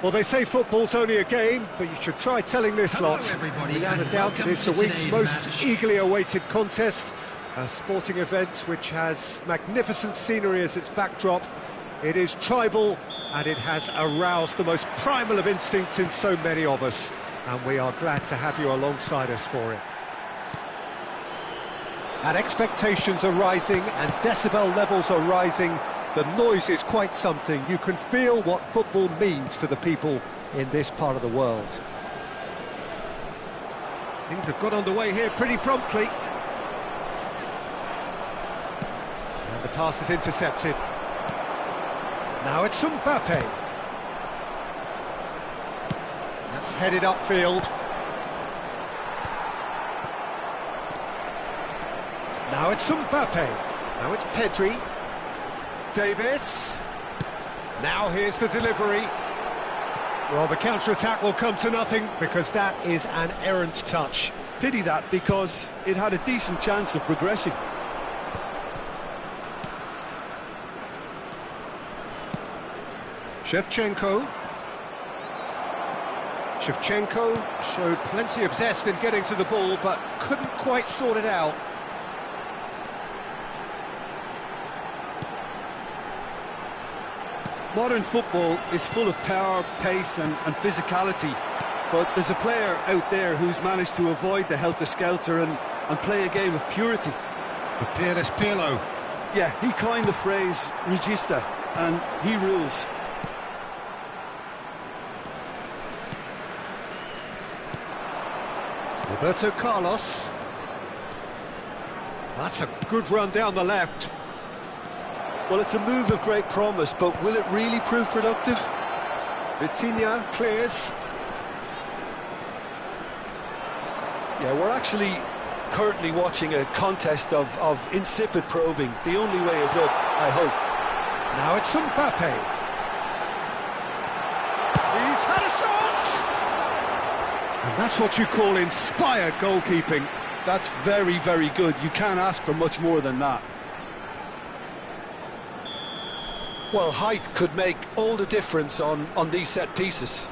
Well, they say football's only a game, but you should try telling this Hello, lot. everybody, Without a and doubt, it welcome is the to week's today's most match. eagerly awaited contest. A sporting event which has magnificent scenery as its backdrop. It is tribal, and it has aroused the most primal of instincts in so many of us. And we are glad to have you alongside us for it. And expectations are rising, and decibel levels are rising. The noise is quite something. You can feel what football means to the people in this part of the world. Things have got underway here pretty promptly. And the pass is intercepted. Now it's Mbappe. That's headed upfield. Now it's Mbappe. Now it's Pedri. Davis. Now here's the delivery. Well, the counter-attack will come to nothing because that is an errant touch. Pity that, because it had a decent chance of progressing. Shevchenko showed plenty of zest in getting to the ball, but couldn't quite sort it out. Modern football is full of power, pace and physicality, but there's a player out there who's managed to avoid the helter-skelter and play a game of purity. Matheus Pirlo. Yeah, he coined the phrase regista, and he rules. Roberto Carlos. That's a good run down the left. Well, it's a move of great promise, but will it really prove productive? Vitinha clears. Yeah, we're actually currently watching a contest of insipid probing. The only way is up, I hope. Now it's Mbappe. He's had a shot! And that's what you call inspired goalkeeping. That's very, very good. You can't ask for much more than that. Well, height could make all the difference on these set pieces.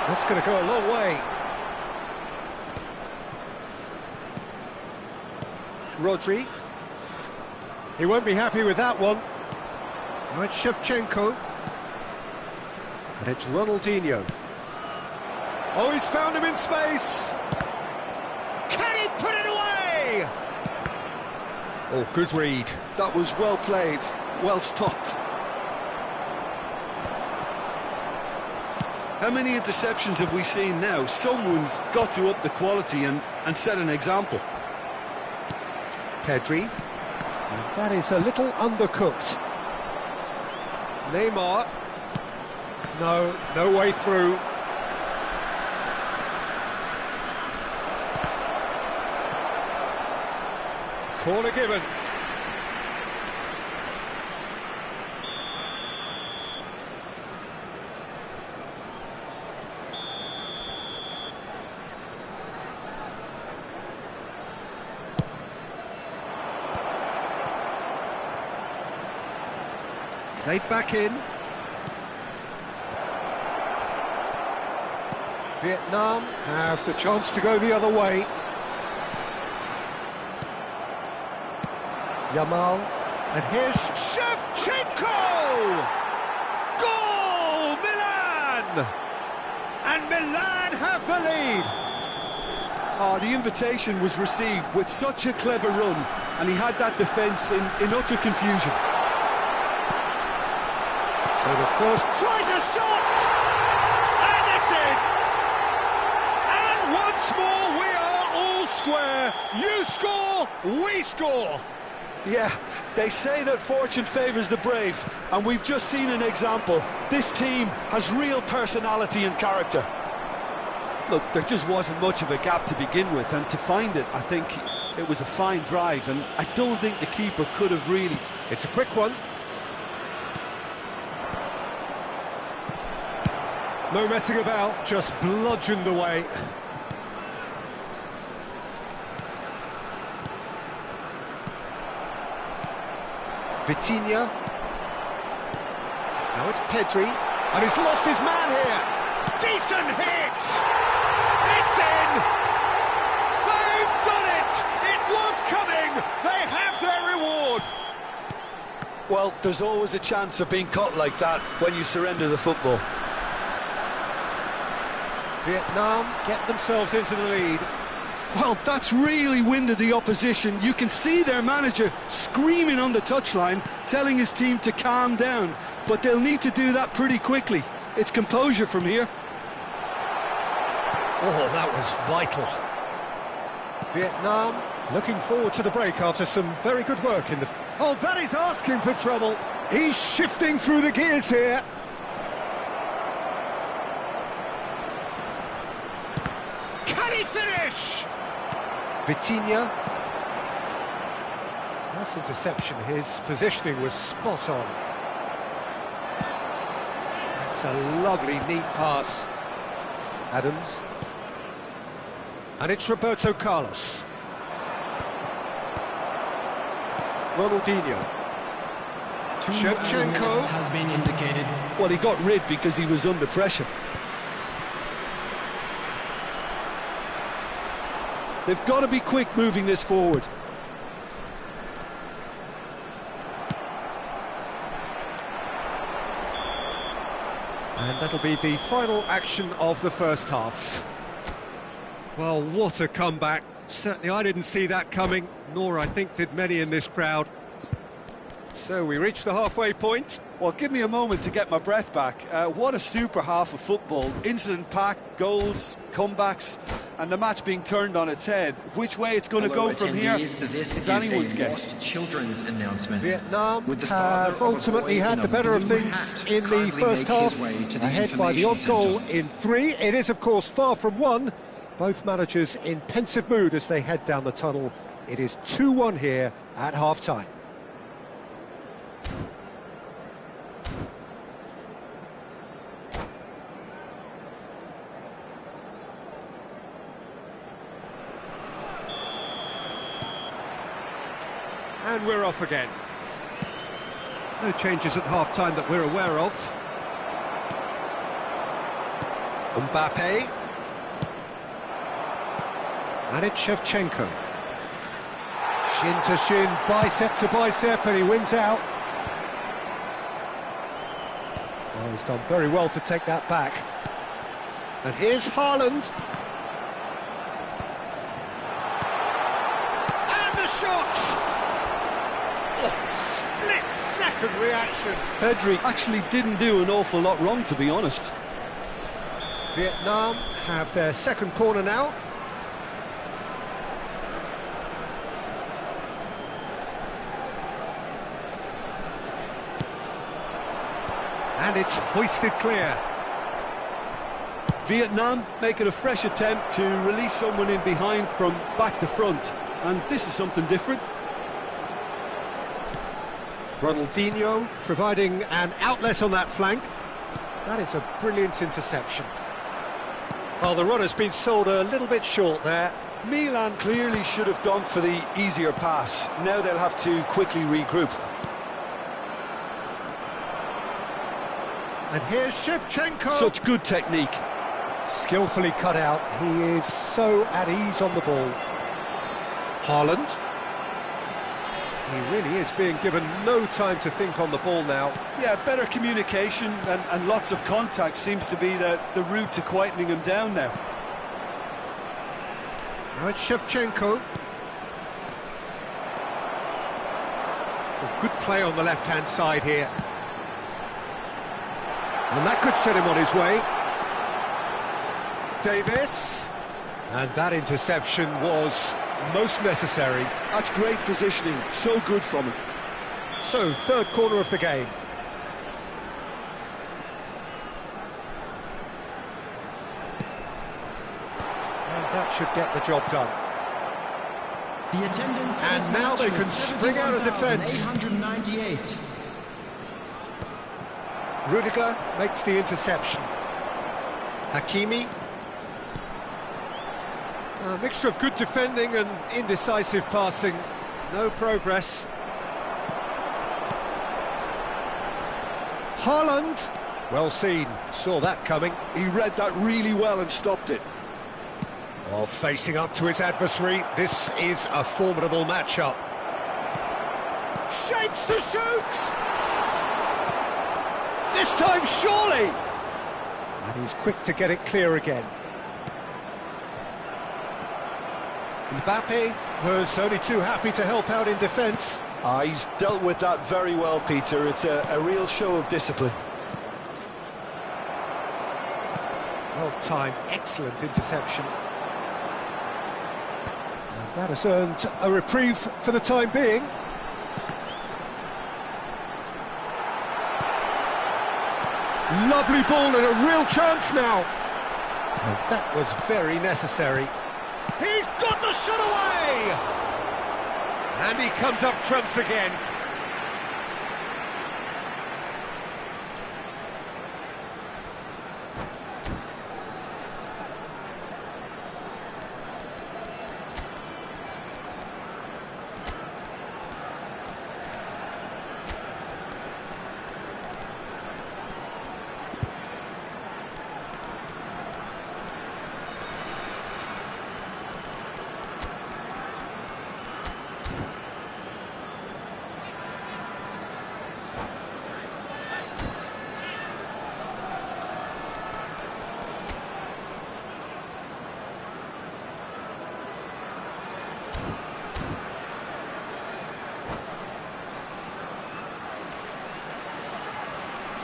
That's going to go a long way. Rodri. He won't be happy with that one. Now it's Shevchenko. And it's Ronaldinho. Oh, he's found him in space. Can he put it away? Oh, good read. That was well played, well stopped. How many interceptions have we seen now? Someone's got to up the quality and set an example. Pedri. And that is a little undercooked. Neymar. No way through. Corner given. Played back in. Vietnam have the chance to go the other way. Yamal, and here's Shevchenko! Goal, Milan! And Milan have the lead! Oh, the invitation was received with such a clever run, and he had that defence in utter confusion. So the first tries a shot! And it's in! And once more we are all square. You score, we score! Yeah, they say that fortune favours the brave, and we've just seen an example. This team has real personality and character. Look, there just wasn't much of a gap to begin with, and to find it, I think it was a fine drive, and I don't think the keeper could have really... It's a quick one. No messing about, just bludgeoned away. Vitinha. Now it's Pedri, and he's lost his man here. Decent hit! It's in! They've done it! It was coming! They have their reward! Well, there's always a chance of being caught like that when you surrender the football. Vietnam get themselves into the lead. Well, that's really winded the opposition. You can see their manager screaming on the touchline, telling his team to calm down. But they'll need to do that pretty quickly. It's composure from here. Oh, that was vital. Vietnam looking forward to the break after some very good work in the... Oh, that is asking for trouble. He's shifting through the gears here. Can he finish? Vitinha. Nice interception. His positioning was spot on. That's a lovely, neat pass. Adams. And it's Roberto Carlos. Ronaldinho. Shevchenko has been indicated. Well, he got rid because he was under pressure. They've got to be quick moving this forward. And that'll be the final action of the first half. Well, what a comeback. Certainly I didn't see that coming, nor I think did many in this crowd. So we reached the halfway point. Well, give me a moment to get my breath back. What a super half of football. Incident-packed, goals, comebacks, and the match being turned on its head. Which way it's going to go from here, it's anyone's guess. Children's announcement. Vietnam have ultimately had the better of things in the first half, ahead by the odd goal in 3. It is, of course, far from 1. Both managers in pensive mood as they head down the tunnel. It is 2-1 here at half-time. And we're off again. No changes at half-time that we're aware of. Mbappe. And it's Shevchenko. Shin to shin, bicep to bicep, and he wins out. Oh, he's done very well to take that back. And here's Haaland. And the shot! Oh, split-second reaction. Pedri actually didn't do an awful lot wrong, to be honest. Vietnam have their second corner now. And it's hoisted clear. Vietnam making a fresh attempt to release someone in behind from back to front. And this is something different. Ronaldinho providing an outlet on that flank. That is a brilliant interception. Well, the run has been sold a little bit short there. Milan clearly should have gone for the easier pass. Now they'll have to quickly regroup. And here's Shevchenko. Such good technique. Skillfully cut out. He is so at ease on the ball. Haaland. He really is being given no time to think on the ball now. Yeah, better communication and lots of contact seems to be the route to quietening him down now. Now it's Shevchenko. Good play on the left-hand side here. And that could set him on his way. Davis. And that interception was most necessary. That's great positioning, so good from him. So, third corner of the game. And that should get the job done. The attendance and now they can spring out of defence. 898. Rudiger makes the interception. Hakimi. A mixture of good defending and indecisive passing. No progress. Haaland. Well seen, saw that coming. He read that really well and stopped it. Oh, facing up to his adversary, this is a formidable matchup. Shapes to shoot! This time, surely! And he's quick to get it clear again. Mbappe was only too happy to help out in defence. He's dealt with that very well, Peter. It's a real show of discipline. Well timed, excellent interception. And that has earned a reprieve for the time being. Lovely ball and a real chance now. And that was very necessary. He's got the shot away! And he comes up trumps again.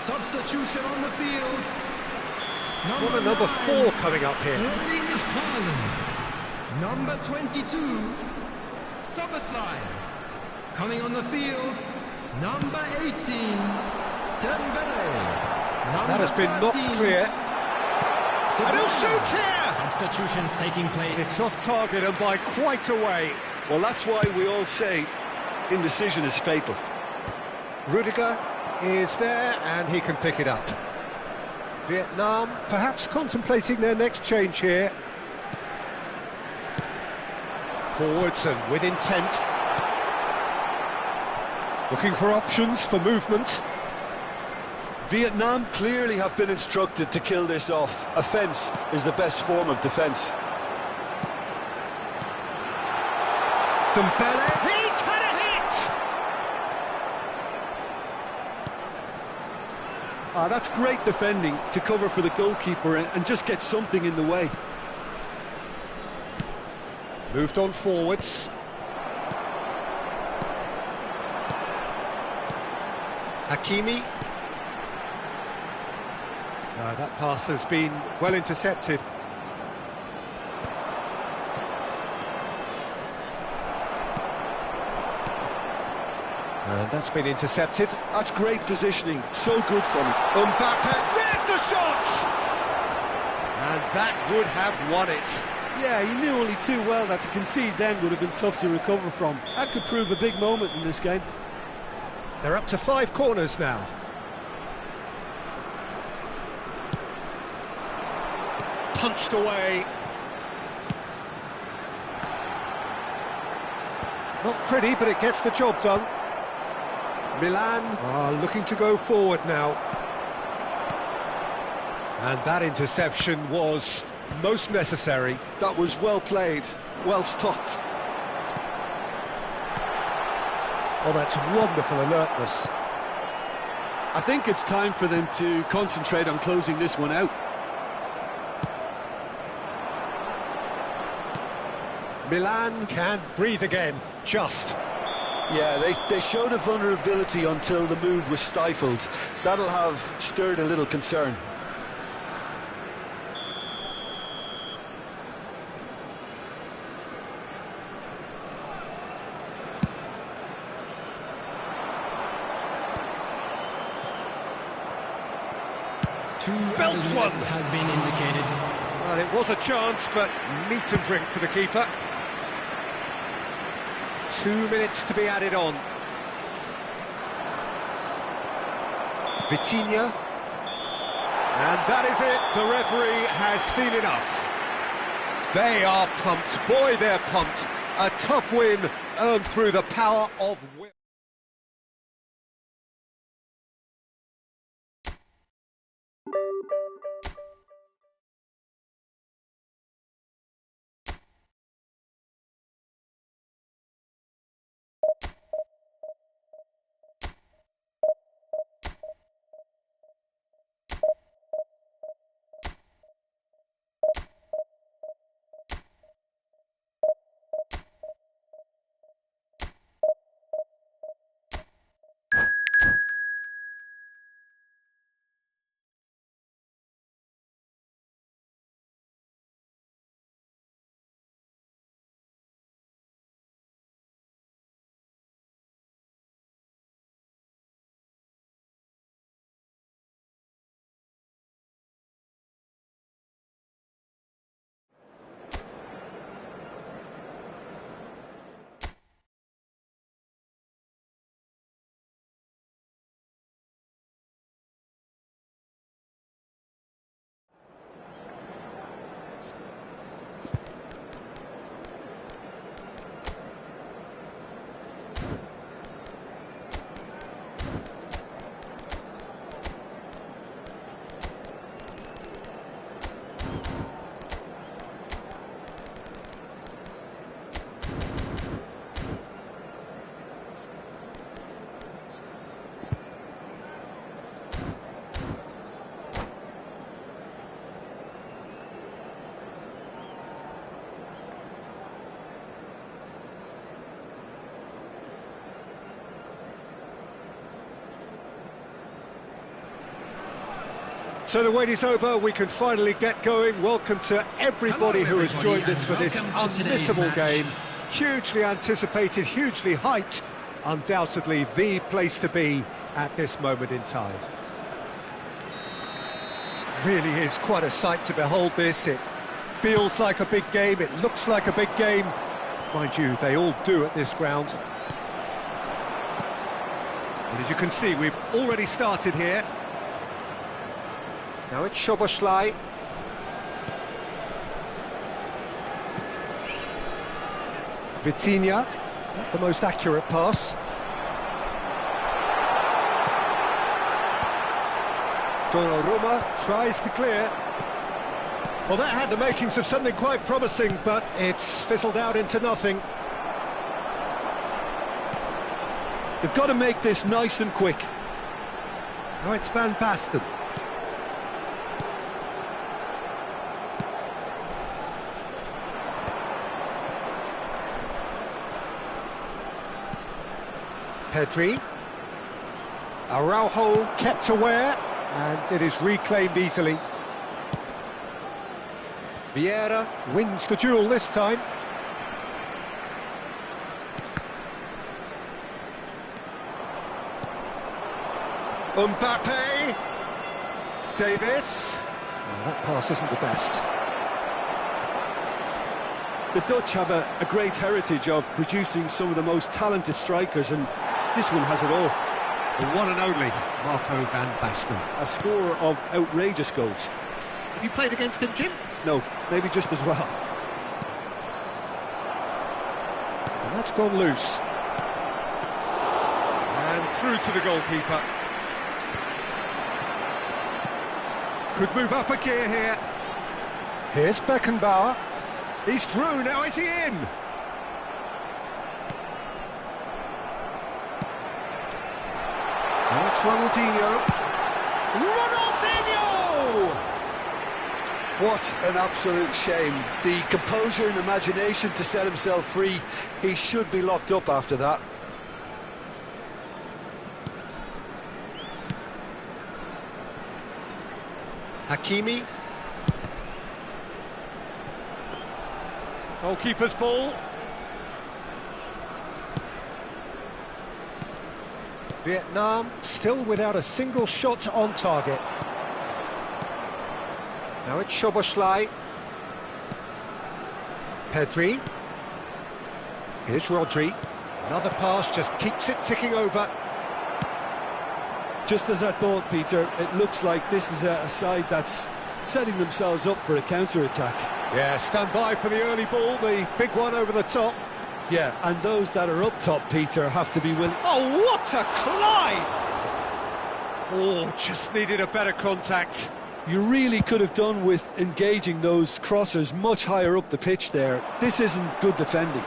Substitution on the field. What a number 4 coming up here. Erling Haaland. Number 22, Szoboszlai. Coming on the field, number 18, Dembele. That has been knocked clear. And he'll shoot here! Substitutions taking place. It's off target and by quite a way. Well, that's why we all say indecision is fatal. Rudiger is there and he can pick it up. Vietnam perhaps contemplating their next change here. Forwards and with intent. Looking for options for movement. Vietnam clearly have been instructed to kill this off. Offence is the best form of defence. Dembele, he's had a hit! That's great defending to cover for the goalkeeper and just get something in the way. Moved on forwards. Hakimi. That pass has been well intercepted. And that's been intercepted. That's great positioning, so good from him. Mbappe, there's the shot! And that would have won it. Yeah, he knew only too well that to concede then would have been tough to recover from. That could prove a big moment in this game. They're up to 5 corners now. Punched away. Not pretty, but it gets the job done. Milan are looking to go forward now. And that interception was most necessary. That was well played, well stopped. Oh, that's wonderful alertness. I think it's time for them to concentrate on closing this one out. Milan can breathe again, just. Yeah, they showed a vulnerability until the move was stifled. That'll have stirred a little concern. Belts one. Has been indicated. Well, it was a chance, but meat and drink for the keeper. 2 minutes to be added on. Vitinha. And that is it. The referee has seen enough. They are pumped. Boy, they're pumped. A tough win earned through the power of will. So the wait is over, we can finally get going. Welcome to everybody who has joined us for this unmissable game. Hugely anticipated, hugely hyped. Undoubtedly the place to be at this moment in time. Really is quite a sight to behold this. It feels like a big game, it looks like a big game. Mind you, they all do at this ground. And as you can see, we've already started here. Now it's Szoboszlai. Vitinha, not the most accurate pass. Donnarumma tries to clear. Well, that had the makings of something quite promising, but it's fizzled out into nothing. They've got to make this nice and quick. Now it's Van Basten. Pedri. Araujo kept aware, and it is reclaimed easily. Vieira wins the duel this time. Mbappe. Davis. Oh, that pass isn't the best. The Dutch have a great heritage of producing some of the most talented strikers, and this one has it all. The one and only Marco van Basten. A scorer of outrageous goals. Have you played against him, Jim? No, maybe just as well. And that's gone loose. And through to the goalkeeper. Could move up a gear here. Here's Beckenbauer. He's through, now is he in? Now it's Ronaldinho. Ronaldinho! What an absolute shame. The composure and imagination to set himself free. He should be locked up after that. Hakimi. Goalkeeper's ball. Vietnam still without a single shot on target. Now it's Szoboszlai. Pedri. Here's Rodri. Another pass, just keeps it ticking over. Just as I thought, Peter, it looks like this is a side that's setting themselves up for a counter-attack. Yeah, stand by for the early ball, the big one over the top. Yeah, and those that are up top, Peter, have to be willing... Oh, what a climb! Oh, just needed a better contact. You really could have done with engaging those crossers much higher up the pitch there. This isn't good defending.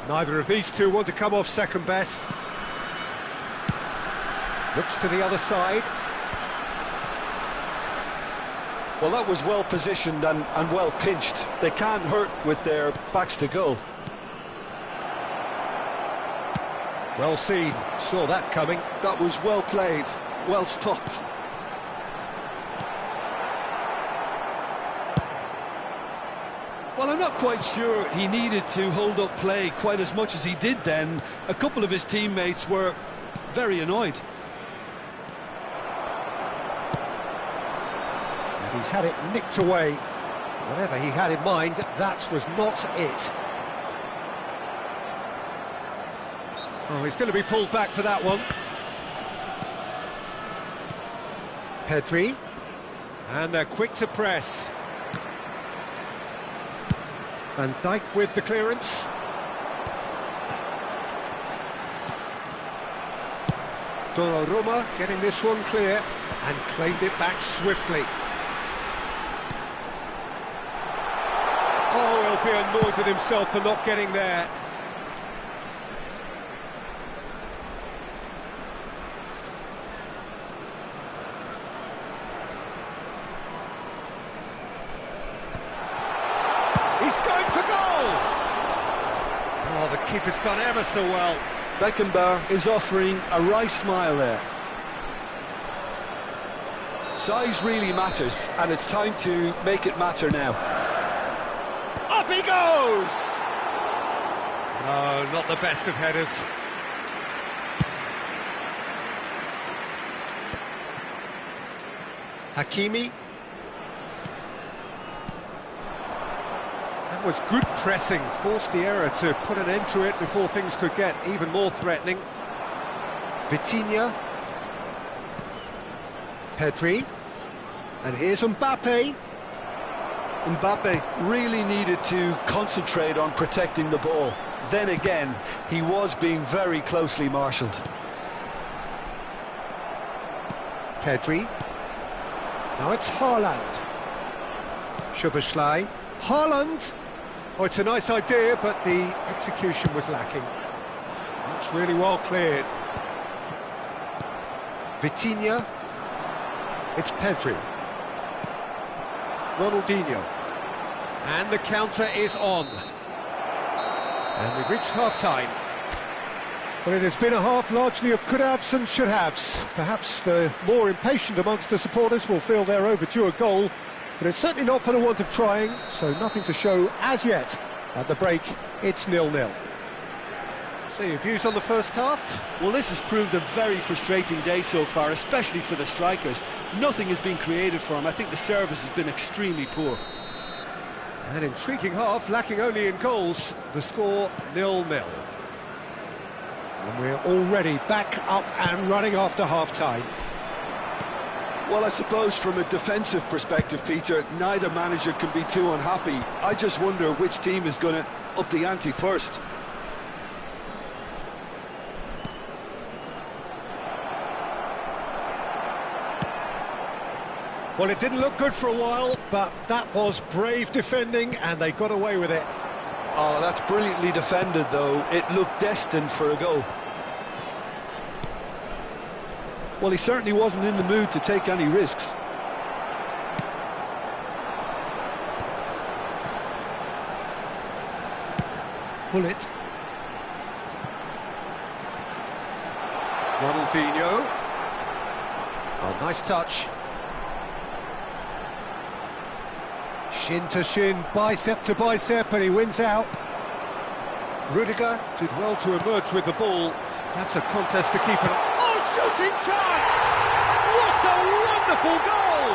Neither of these two want to come off second best. Looks to the other side. Well, that was well positioned and well pinched. They can't hurt with their backs to goal. Well seen, saw that coming. That was well played, well stopped. Well, I'm not quite sure he needed to hold up play quite as much as he did then. A couple of his teammates were very annoyed. He's had it nicked away. Whatever he had in mind, that was not it. Oh, he's going to be pulled back for that one. Pedri. And they're quick to press. Van Dijk with the clearance. Donnarumma getting this one clear and claimed it back swiftly. Oh, he'll be annoyed with himself for not getting there. He's going for goal! Oh, the keeper's done ever so well. Beckenbauer is offering a wry smile there. Size really matters, and it's time to make it matter now. Up he goes! No, not the best of headers. Hakimi. That was good pressing, forced the error to put an end to it before things could get even more threatening. Vitinha. Pedri. And here's Mbappe. Mbappe really needed to concentrate on protecting the ball. Then again, he was being very closely marshalled. Pedri. Now it's Haaland. Szoboszlai. Haaland! Oh, it's a nice idea, but the execution was lacking. That's really well cleared. Vitinha. It's Pedri. Ronaldinho. And the counter is on. And we've reached half-time. Well, it has been a half largely of could-haves and should-haves. Perhaps the more impatient amongst the supporters will feel they're overdue a goal, but it's certainly not for the want of trying, so nothing to show as yet. At the break, it's 0-0. So your views on the first half? Well, this has proved a very frustrating day so far, especially for the strikers. Nothing has been created for them. I think the service has been extremely poor. An intriguing half, lacking only in goals. The score 0-0. And we're already back up and running after half-time. Well, I suppose from a defensive perspective, Peter, neither manager can be too unhappy. I just wonder which team is going to up the ante first. Well, it didn't look good for a while, but that was brave defending, and they got away with it. Oh, that's brilliantly defended, though. It looked destined for a goal. Well, he certainly wasn't in the mood to take any risks. Bullet. Ronaldinho. Oh, nice touch. Shin to shin, bicep to bicep, and he wins out. Rudiger did well to emerge with the ball. That's a contest to keep an... Oh, shooting chance! What a wonderful goal!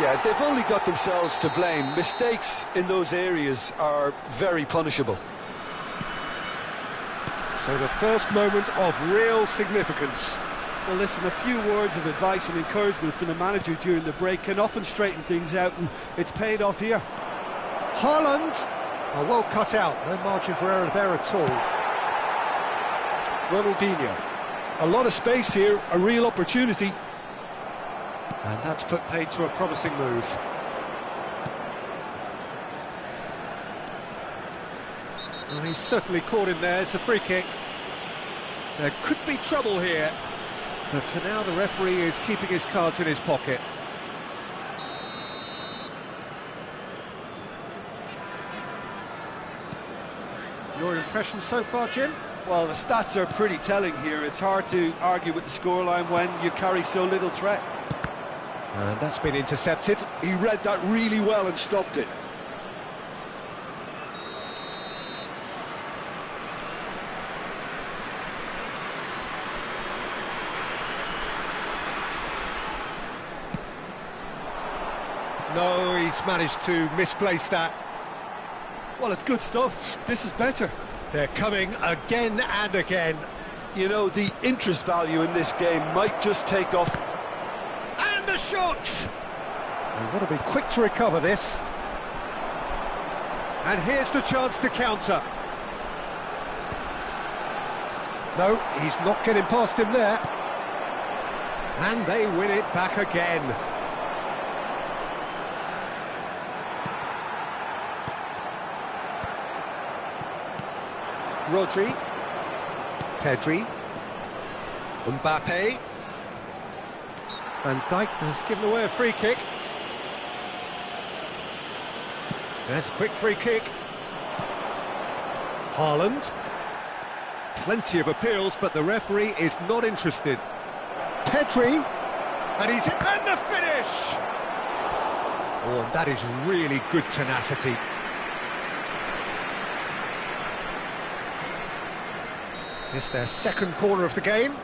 Yeah, they've only got themselves to blame. Mistakes in those areas are very punishable. So the first moment of real significance. Well, listen, a few words of advice and encouragement from the manager during the break can often straighten things out, and it's paid off here. Haaland! Oh, well cut out, no margin for error there at all. Ronaldinho. A lot of space here, a real opportunity. And that's put paid to a promising move. Well, he's certainly caught him there, it's a free kick. There could be trouble here, but for now the referee is keeping his cards in his pocket. Your impression so far, Jim? Well, the stats are pretty telling here. It's hard to argue with the scoreline when you carry so little threat. And that's been intercepted. He read that really well and stopped it. No, he's managed to misplace that. Well, it's good stuff. This is better. They're coming again and again. You know, the interest value in this game might just take off. And the shot! They've got to be quick to recover this. And here's the chance to counter. No, he's not getting past him there. And they win it back again. Rodri, Pedri, Mbappe, Van Dijk has given away a free kick. That's a quick free kick. Haaland, plenty of appeals, but the referee is not interested. Pedri, And he's in, and the finish! Oh, and that is really good tenacity. It's their second corner of the game.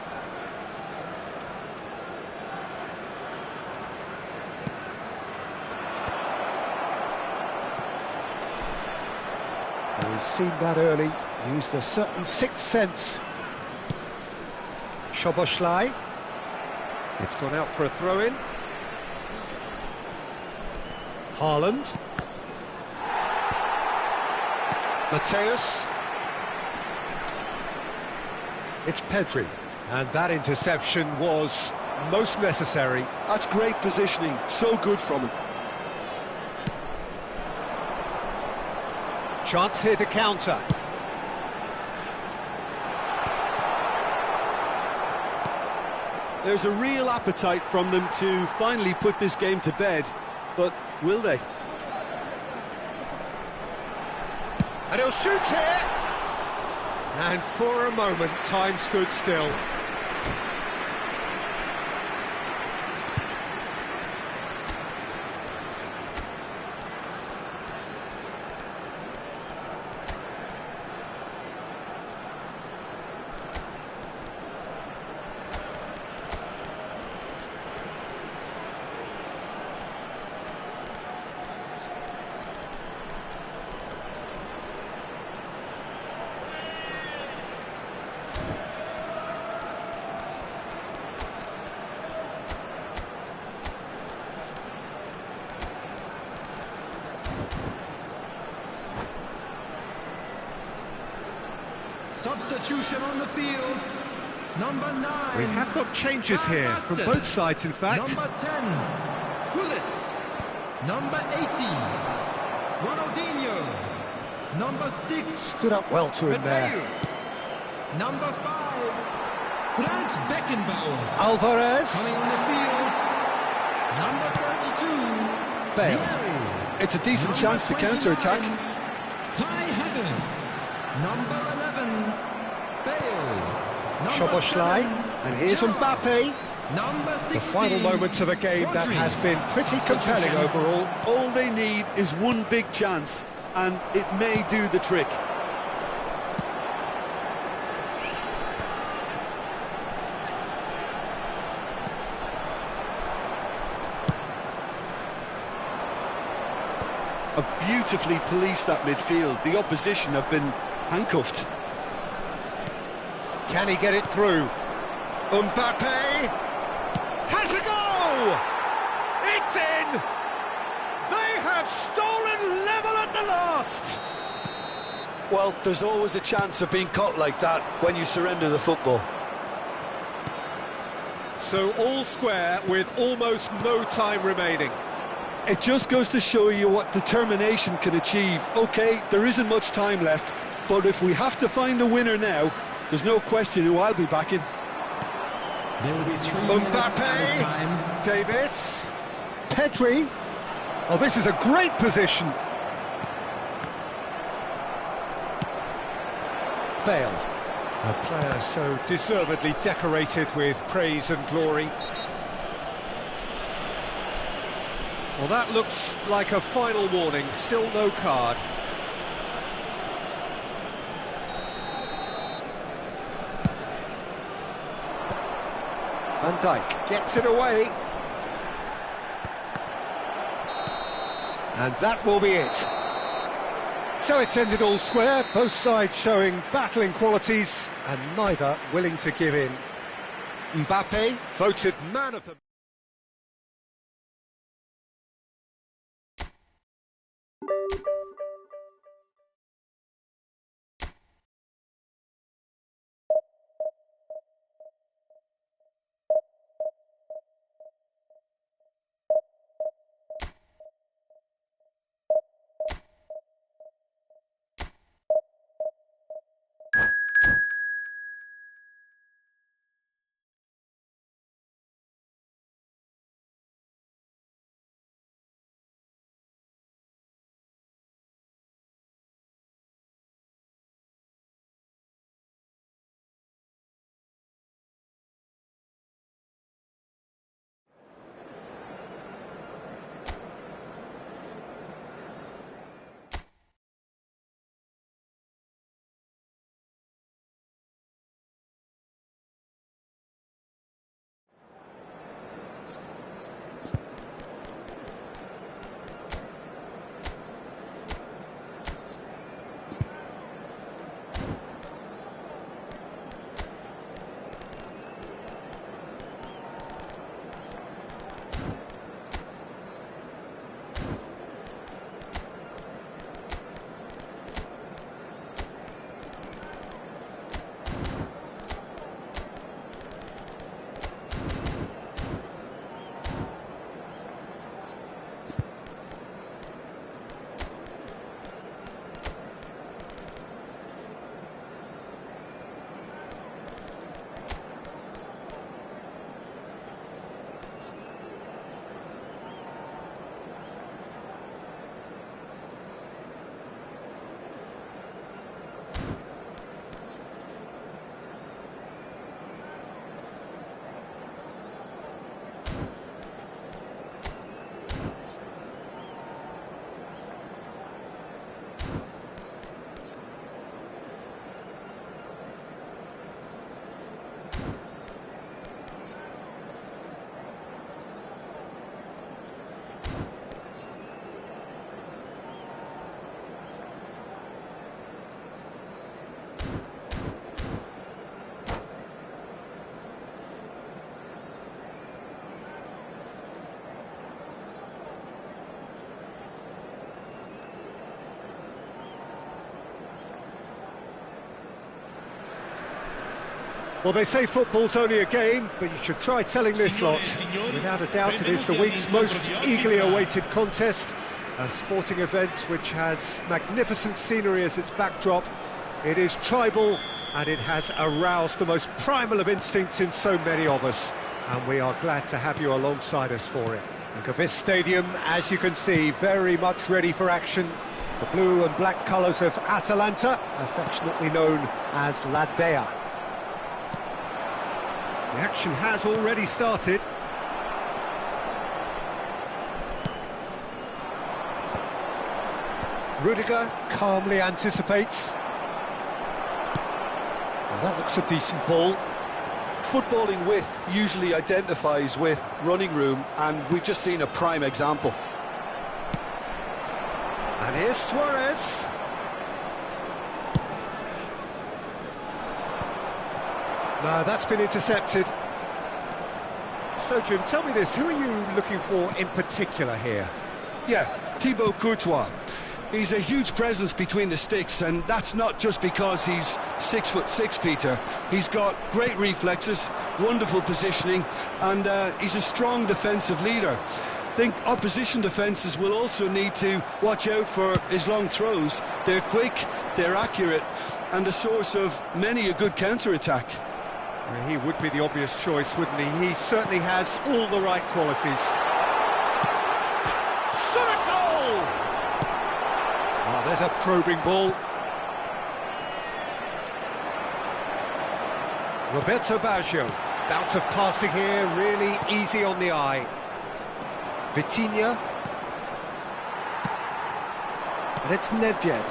Well, he's seen that early, used a certain sixth sense. Szoboszlai. It's gone out for a throw-in. Haaland. Mateus. It's Pedri. And that interception was most necessary. That's great positioning, so good from him. Chance here to counter. There's a real appetite from them to finally put this game to bed, but will they? And he'll shoot here! And for a moment, time stood still. Substitution on the field. Number 9. We have got changes here from both sides, in fact. Number 10, Gullit. Number 80, Ronaldinho. Number 6, Stood up well to him there. Mateus. Number 5, Franz Beckenbauer. Alvarez. Coming on the field. Number 32, Bale. Vieri. It's a decent Number chance to 29, counter-attack. Kai Havertz. Number 11, Bale. Number Szoboszlai. 7, And here's Giroud. Mbappe. Number 16, The final moments of a game that Rodri. has been pretty compelling overall. All they need is one big chance, and it may do the trick. Have beautifully policed that midfield. The opposition have been handcuffed. Can he get it through? Mbappe has a goal! It's in! They have stolen level at the last! Well, there's always a chance of being caught like that when you surrender the football. So all square with almost no time remaining. It just goes to show you what determination can achieve. OK, there isn't much time left, but if we have to find the winner now, there's no question who I'll be backing. There will be 3 minutes added Mbappe, time. Davis, Pedri. Oh, this is a great position. Bale, a player so deservedly decorated with praise and glory. Well, that looks like a final warning, still no card. Van Dijk gets it away. And that will be it. So it's ended all square, both sides showing battling qualities and neither willing to give in. Mbappe voted man of the Well, they say football's only a game, but you should try telling this lot. Without a doubt, it is the week's most eagerly awaited contest. A sporting event which has magnificent scenery as its backdrop. It is tribal, and it has aroused the most primal of instincts in so many of us. And we are glad to have you alongside us for it. Look at this stadium, as you can see, very much ready for action. The blue and black colours of Atalanta, affectionately known as La Dea. The action has already started. Rudiger calmly anticipates. Well, that looks a decent ball. Footballing width usually identifies with running room, and we've just seen a prime example. And here's Suarez. No, that's been intercepted. So, Jim, tell me this, who are you looking for in particular here? Yeah, Thibaut Courtois. He's a huge presence between the sticks, and that's not just because he's 6'6", Peter. He's got great reflexes, wonderful positioning, and he's a strong defensive leader. I think opposition defences will also need to watch out for his long throws. They're quick, they're accurate, and a source of many a good counter-attack. Well, he would be the obvious choice, wouldn't he? He certainly has all the right qualities. Shot a goal! Oh, there's a probing ball. Roberto Baggio. Bout of passing here, really easy on the eye. Vitinha. And it's Nedved.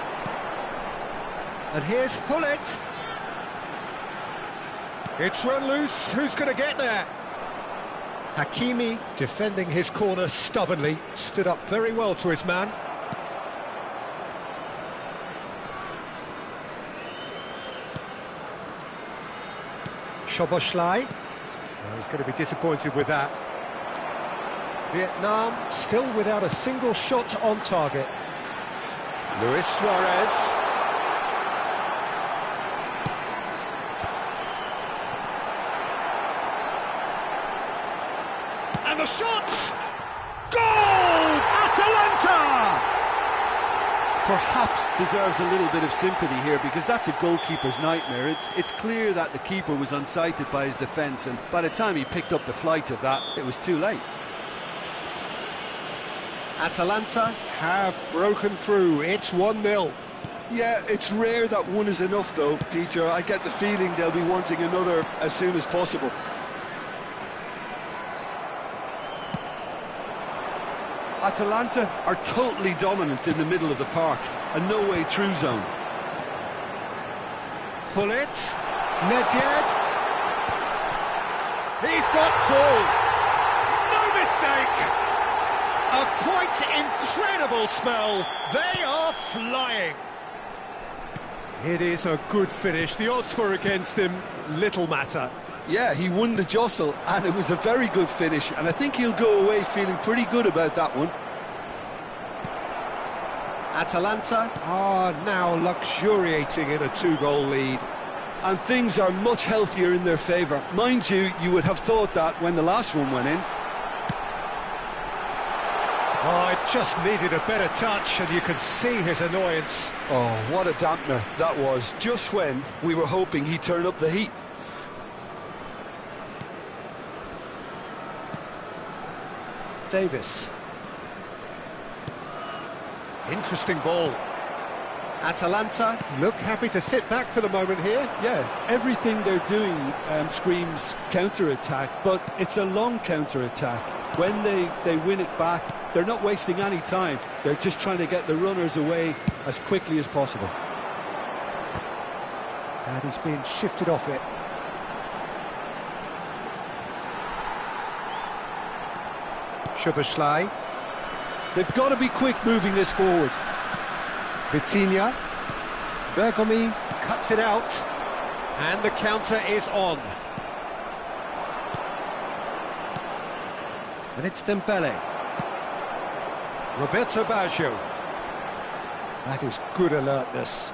And here's Hullet. It's run loose, who's going to get there? Hakimi, defending his corner stubbornly, stood up very well to his man. Szoboszlai. Oh, he's going to be disappointed with that. Vietnam still without a single shot on target. Luis Suarez. And the shot! Goal! Atalanta! Perhaps deserves a little bit of sympathy here, because that's a goalkeeper's nightmare. It's clear that the keeper was unsighted by his defence, and by the time he picked up the flight of that, it was too late. Atalanta have broken through. It's 1-0. Yeah, it's rare that one is enough though, Peter. I get the feeling they'll be wanting another as soon as possible. Atalanta are totally dominant in the middle of the park, a no-way through zone. Hullet, Nedved. He's got through. No mistake. A quite incredible spell. They are flying. It is a good finish. The odds were against him. Little matter. Yeah, he won the jostle, and it was a very good finish, and I think he'll go away feeling pretty good about that one. Atalanta are now luxuriating in a 2-goal lead. And things are much healthier in their favour. Mind you, you would have thought that when the last one went in. Oh, it just needed a better touch, and you could see his annoyance. Oh, what a dampener that was, just when we were hoping he'd turn up the heat. Davis. Interesting ball. Atalanta look happy to sit back for the moment here. Yeah, everything they're doing screams counter-attack, but it's a long counter-attack. When they win it back, they're not wasting any time. They're just trying to get the runners away as quickly as possible. And he's being shifted off it. Szoboszlai. They've got to be quick moving this forward. Vitinha. Bergomi cuts it out. And the counter is on. And it's Dembele. Roberto Baggio. That is good alertness.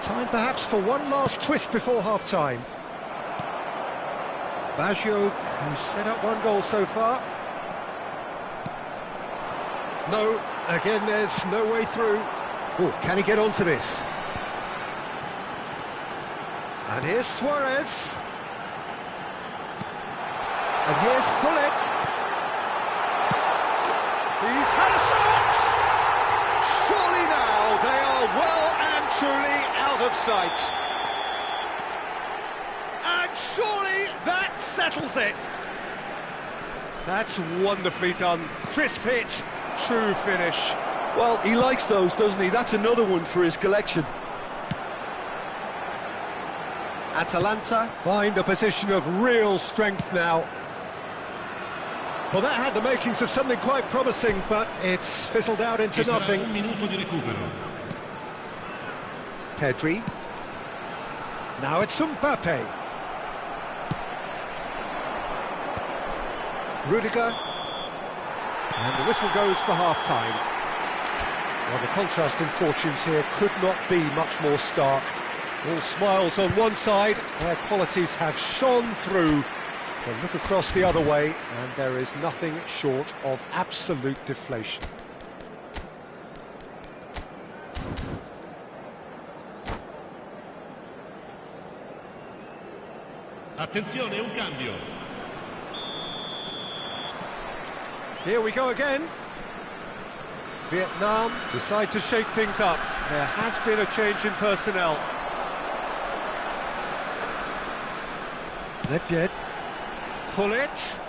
Time perhaps for one last twist before half-time. Baggio, who's set up one goal so far. No, again there's no way through. Oh, can he get onto this? And here's Suarez. And here's Gullit. He's had a shot! Surely now they are well and truly out of sight. And surely that settles it. That's wonderfully done. Crisp hit, true finish. Well, he likes those, doesn't he? That's another one for his collection. Atalanta find a position of real strength now. Well, that had the makings of something quite promising, but it's fizzled out into nothing. Pedri. Now it's Mbappe. Rudiger. And the whistle goes for half-time. Well, the contrast in fortunes here could not be much more stark. All smiles on one side, their qualities have shone through. But look across the other way, and there is nothing short of absolute deflation. Attenzione, un cambio. Here we go again. Vietnam decide to shake things up. There has been a change in personnel. Nedved. Gullit.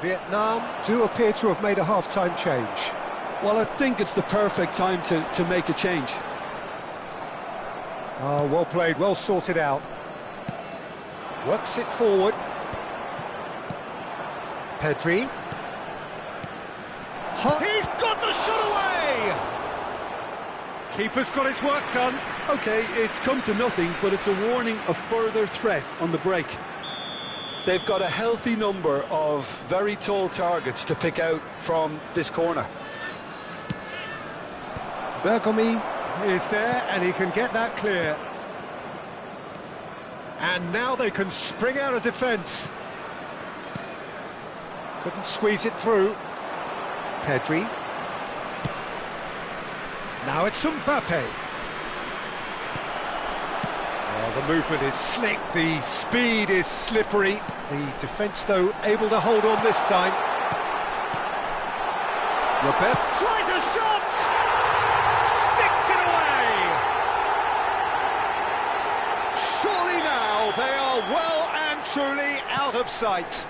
Vietnam do appear to have made a half-time change. Well, I think it's the perfect time to make a change. Oh, well played, well sorted out. Works it forward. Pedri. He's got the shot away! Keeper's got his work done. OK, it's come to nothing, but it's a warning of further threat on the break. They've got a healthy number of very tall targets to pick out from this corner. Bergomi is there, and he can get that clear. And now they can spring out of defence. Couldn't squeeze it through. Pedri. Now it's Mbappe. Oh, the movement is slick, the speed is slippery. The defence, though, able to hold on this time. Robert tries a shot! Sticks it away! Surely now they are well and truly out of sight.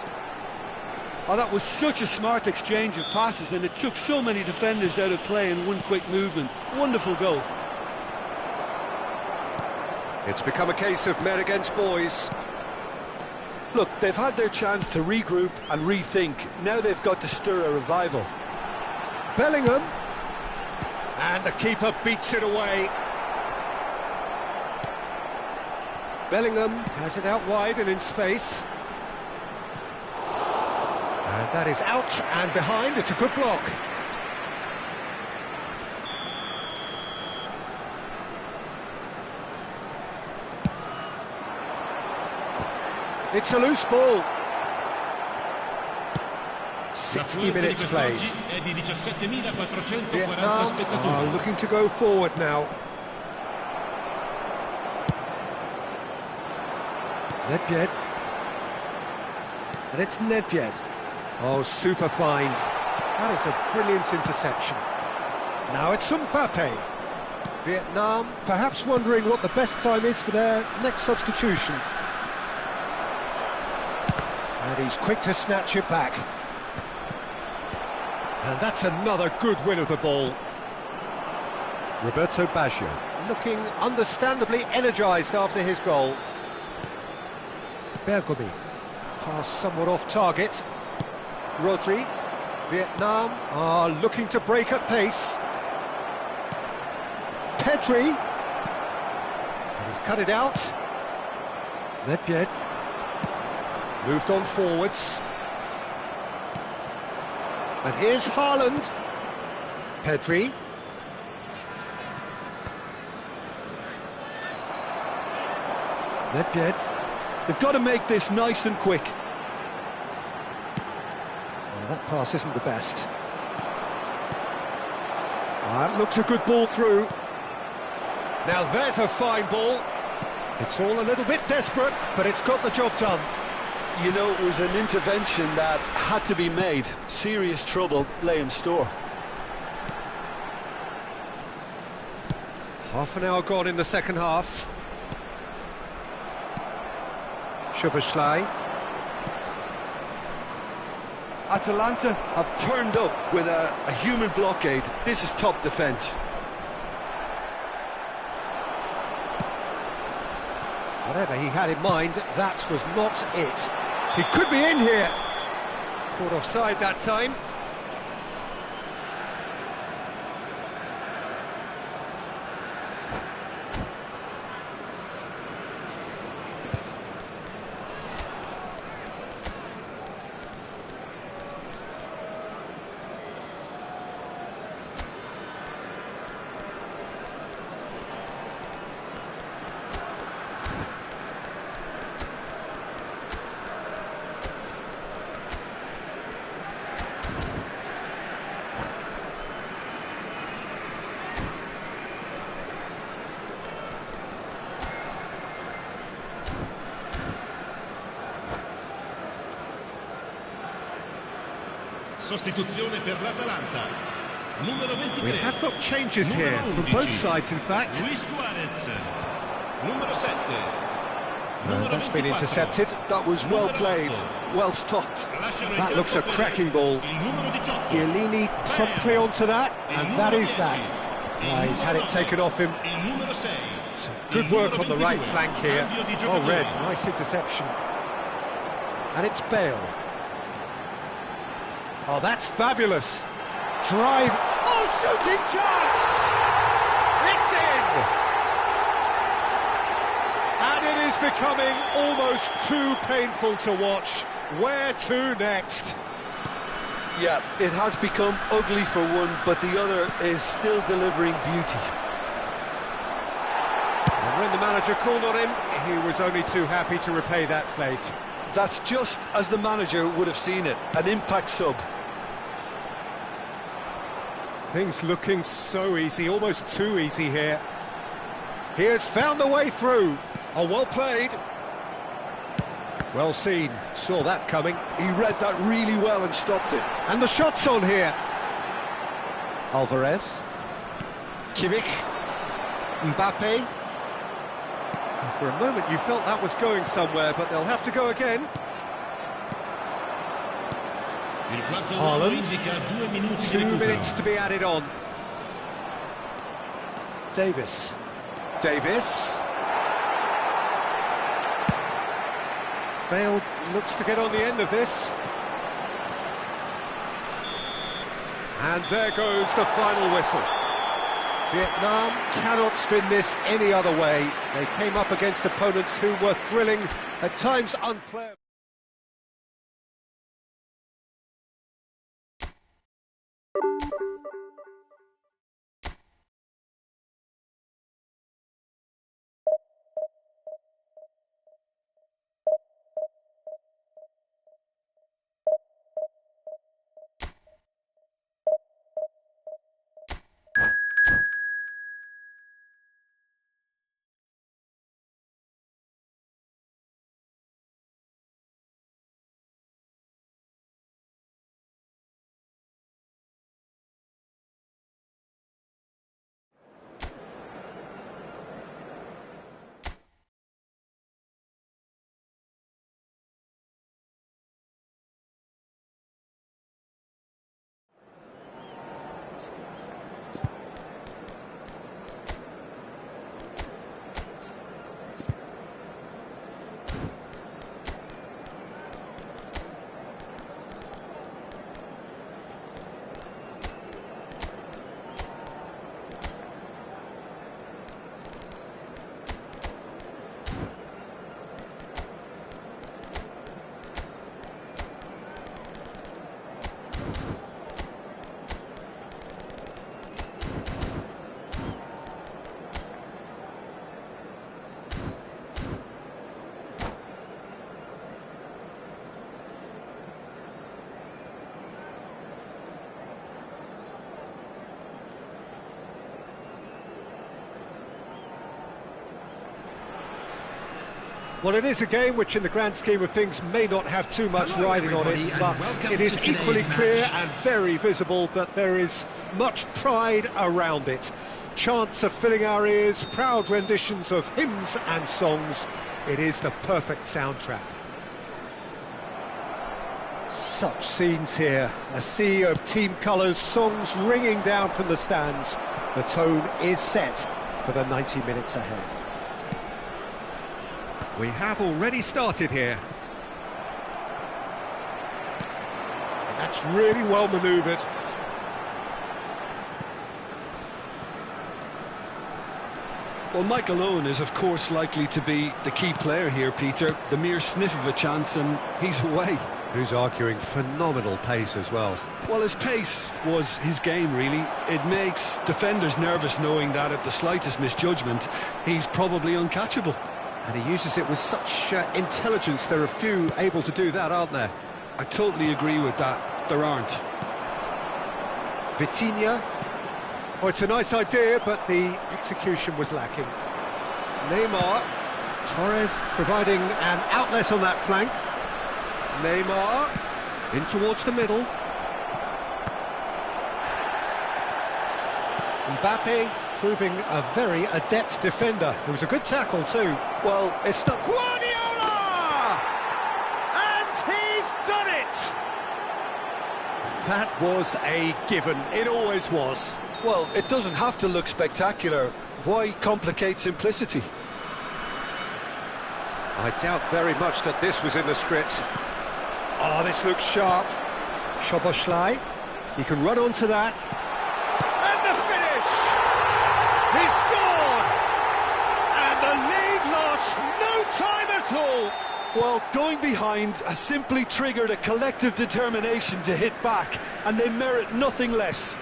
Oh, that was such a smart exchange of passes, and it took so many defenders out of play in one quick movement. Wonderful goal. It's become a case of men against boys. Look, they've had their chance to regroup and rethink. Now they've got to stir a revival. Bellingham. And the keeper beats it away. Bellingham has it out wide and in space. And that is out and behind. It's a good block. It's a loose ball. 60 minutes played. Vietnam are looking to go forward now. Nedved. And it's Nedved. Oh, super find. That is a brilliant interception. Now it's Mbappe. Vietnam perhaps wondering what the best time is for their next substitution. And he's quick to snatch it back. And that's another good win of the ball. Roberto Baggio looking understandably energised after his goal. Bergomi, pass somewhat off target. Rodri. Vietnam are looking to break at pace. Pedri. And he's cut it out. Nedved. Moved on forwards. And here's Haaland. Pedri. Nedved. They've got to make this nice and quick. Well, that pass isn't the best. That looks a good ball through. Now there's a fine ball. It's all a little bit desperate, but it's got the job done. You know, it was an intervention that had to be made. Serious trouble lay in store. Half an hour gone in the second half. Szoboszlai. Atalanta have turned up with a human blockade. This is top defence. Whatever he had in mind, that was not it. He could be in here. Caught offside that time. Sostituzione per l'Atalanta. Numero 23. We have got changes Numero here from 11. both sides, in fact. Luis Suarez. Numero 7. That's been intercepted. That was well played, well stopped. That looks a cracking ball. Chiellini promptly onto that, and that is that. He's had it taken off him. Some good work on the right flank here. Well read, nice interception. And it's Bale. Oh, that's fabulous. Drive. Oh, shooting chance! It's in! And it is becoming almost too painful to watch. Where to next? Yeah, it has become ugly for one, but the other is still delivering beauty. And when the manager called on him, he was only too happy to repay that faith. That's just as the manager would have seen it, an impact sub. Things looking so easy, almost too easy here. He has found the way through. Oh, well played. Well seen, saw that coming. He read that really well and stopped it. And the shot's on here. Alvarez. Kimmich. Mbappe. And for a moment you felt that was going somewhere, but they'll have to go again. Haaland. 2 minutes to be added on. Davis. Davis. Bale looks to get on the end of this. And there goes the final whistle. Vietnam cannot spin this any other way. They came up against opponents who were thrilling, at times unplayable. Well, it is a game which in the grand scheme of things may not have too much Hello, riding on everybody, it, and but welcome it is to today's equally clear match. and very visible that there is much pride around it. Chants are filling our ears, proud renditions of hymns and songs. It is the perfect soundtrack. Such scenes here, a sea of team colours, songs ringing down from the stands. The tone is set for the 90 minutes ahead. We have already started here. And that's really well manoeuvred. Well, Michael Owen is, of course, likely to be the key player here, Peter. The mere sniff of a chance and he's away. Who's arguing phenomenal pace as well. Well, his pace was his game, really. It makes defenders nervous knowing that at the slightest misjudgment, he's probably uncatchable. And he uses it with such intelligence. There are few able to do that, aren't there? I totally agree with that. There aren't. Vitinha. Oh, it's a nice idea, but the execution was lacking. Neymar. Torres providing an outlet on that flank. Neymar. In towards the middle. Mbappe proving a very adept defender. It was a good tackle too. Well, it's not... Guardiola! And he's done it! That was a given. It always was. Well, it doesn't have to look spectacular. Why complicate simplicity? I doubt very much that this was in the script. Oh, this looks sharp. Szoboszlai. He can run onto that. And the finish! He scored! And the lead lost no time at all. Well, going behind has simply triggered a collective determination to hit back, and they merit nothing less.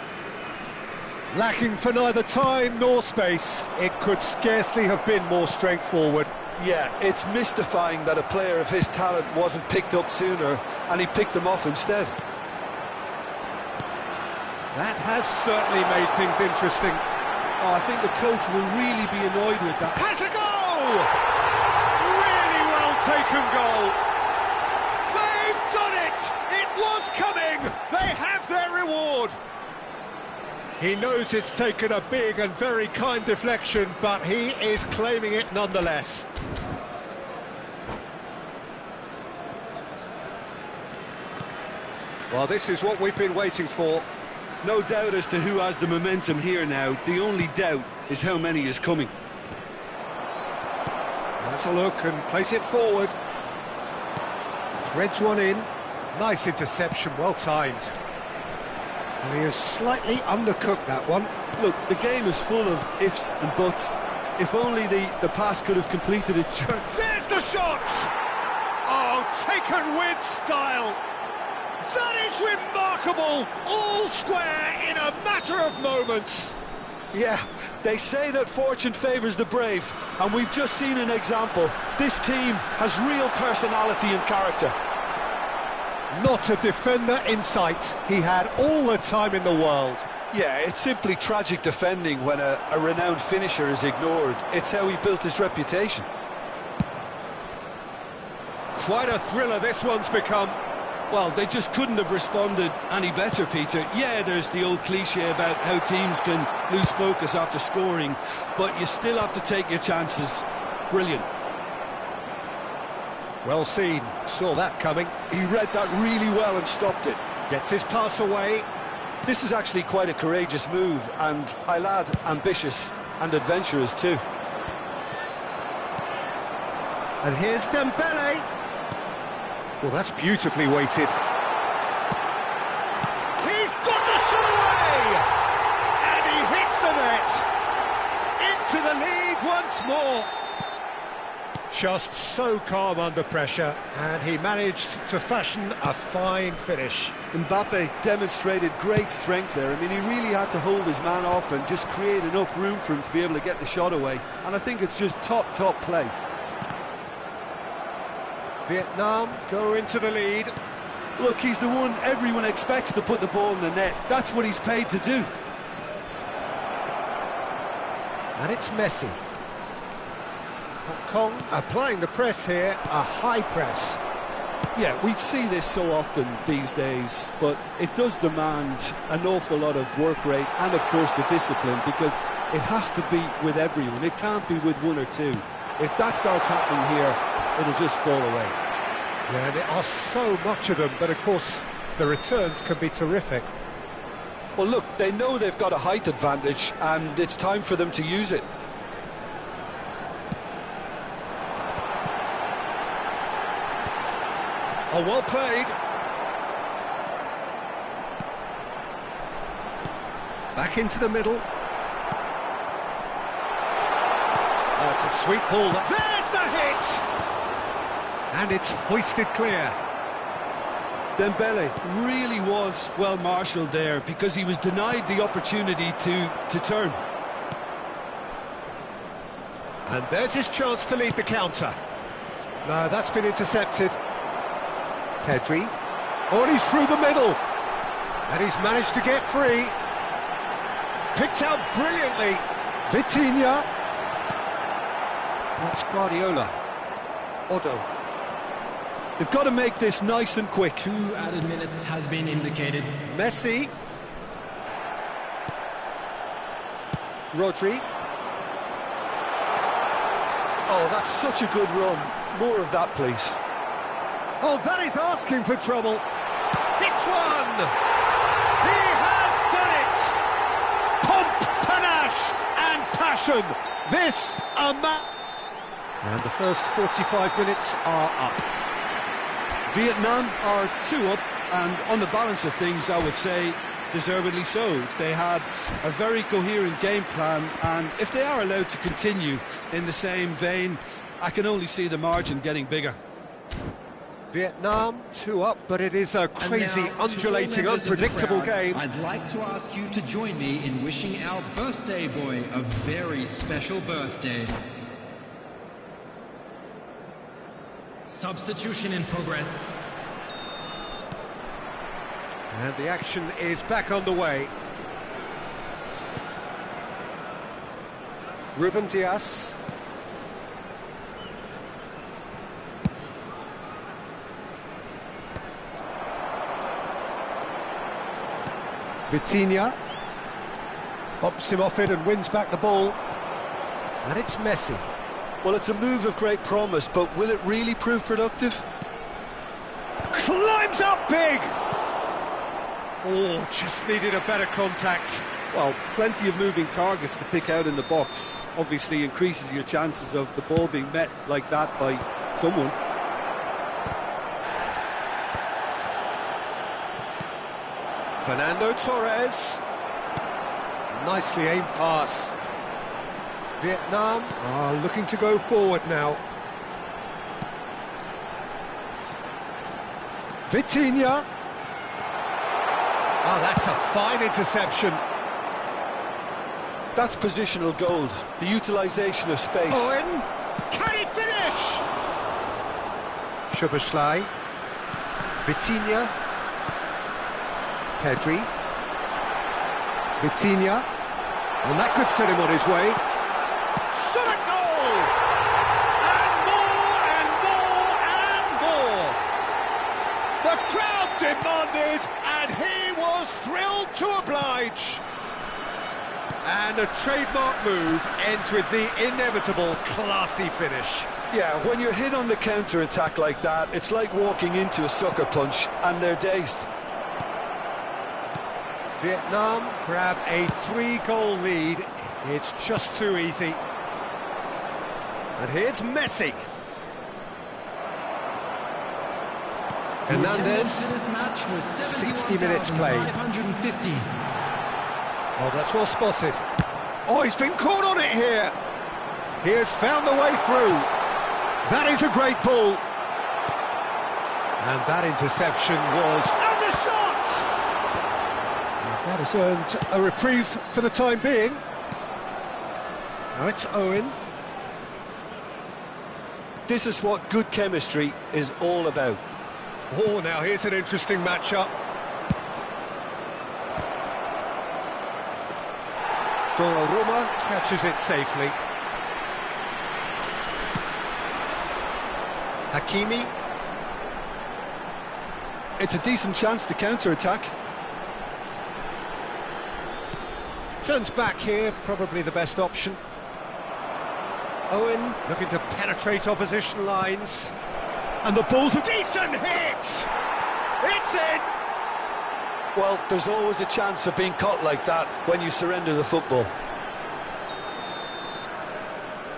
Lacking for neither time nor space, it could scarcely have been more straightforward. Yeah, it's mystifying that a player of his talent wasn't picked up sooner, and he picked them off instead. That has certainly made things interesting. Oh, I think the coach will really be annoyed with that. Has a goal! Really well taken goal. They've done it! It was coming! They have their reward! He knows it's taken a big and very kind deflection, but he is claiming it nonetheless. Well, this is what we've been waiting for. No doubt as to who has the momentum here now. The only doubt is how many is coming. Let's a look and place it forward. Threads one in. Nice interception, well timed. And he has slightly undercooked that one. Look, the game is full of ifs and buts. If only the pass could have completed its journey. There's the shot! Oh, taken with style! That is remarkable! All square in a matter of moments! Yeah, they say that fortune favours the brave, and we've just seen an example. This team has real personality and character. Not a defender in sight. He had all the time in the world. Yeah, it's simply tragic defending when a renowned finisher is ignored. It's how he built his reputation. Quite a thriller this one's become. Well, they just couldn't have responded any better, Peter. Yeah, there's the old cliche about how teams can lose focus after scoring, but you still have to take your chances. Brilliant. Well seen, saw that coming. He read that really well and stopped it. Gets his pass away. This is actually quite a courageous move, and I'll add ambitious and adventurous too. And here's Dembele. Well, that's beautifully weighted. He's got the shot away! And he hits the net. Into the lead once more. Just so calm under pressure, and he managed to fashion a fine finish. Mbappe demonstrated great strength there. I mean, he really had to hold his man off and just create enough room for him to be able to get the shot away. And I think it's just top play. Vietnam go into the lead. Look, he's the one everyone expects to put the ball in the net. That's what he's paid to do. And it's Messi. Hong Kong applying the press here, a high press. Yeah, we see this so often these days, but it does demand an awful lot of work rate and, of course, the discipline, because it has to be with everyone. It can't be with one or two. If that starts happening here, it'll just fall away. Yeah, there are so much of them, but of course the returns can be terrific. Well, look, they know they've got a height advantage, and it's time for them to use it. Oh, well played. Back into the middle. Oh, it's a sweet ball. There's the hit! And it's hoisted clear. Dembele really was well marshalled there, because he was denied the opportunity to turn. And there's his chance to lead the counter. No, that's been intercepted. Pedri. Oh, and he's through the middle. And he's managed to get free. Picked out brilliantly. Vitinha. That's Guardiola. Odo. They've got to make this nice and quick. 2 added minutes has been indicated. Messi. Rodri. Oh, that's such a good run. More of that, please. Oh, that is asking for trouble. Hits one! He has done it! Pomp, panache and passion. This a match. And the first 45 minutes are up. Vietnam are 2 up, and on the balance of things, I would say deservedly so. They had a very coherent game plan, and if they are allowed to continue in the same vein, I can only see the margin getting bigger. Vietnam 2 up, but it is a crazy, undulating, unpredictable game. I'd like to ask you to join me in wishing our birthday boy a very special birthday. Substitution in progress. And the action is back on the way. Ruben Dias. Vitinha bumps him off it and wins back the ball. And it's Messi. Well, it's a move of great promise, but will it really prove productive? Climbs up big! Oh, just needed a better contact. Well, plenty of moving targets to pick out in the box. Obviously increases your chances of the ball being met like that by someone. Fernando Torres. Nicely aimed pass. Vietnam are looking to go forward now. Vitinha. Oh, that's a fine interception. That's positional gold, the utilisation of space. Owen, can he finish? Szoboszlai. Vitinha. Pedri. Vitinha. And that could set him on his way. Shot a goal! And more, and more, and more! The crowd demanded, and he was thrilled to oblige. And a trademark move ends with the inevitable classy finish. Yeah, when you're hit on the counter-attack like that, it's like walking into a sucker punch, and they're dazed. Vietnam grab a 3-goal lead. It's just too easy. And here's Messi. Hernandez. 60 minutes played. 550. Oh, that's well spotted. Oh, he's been caught on it here. He has found the way through. That is a great ball. And that interception was... And the shot! That has earned a reprieve for the time being. Now it's Owen. This is what good chemistry is all about. Oh, now here's an interesting matchup. Donnarumma catches it safely. Hakimi. It's a decent chance to counter-attack. Turns back here, probably the best option. Owen looking to penetrate opposition lines. And the ball's a Decent hit! It's in! Well, there's always a chance of being caught like that when you surrender the football.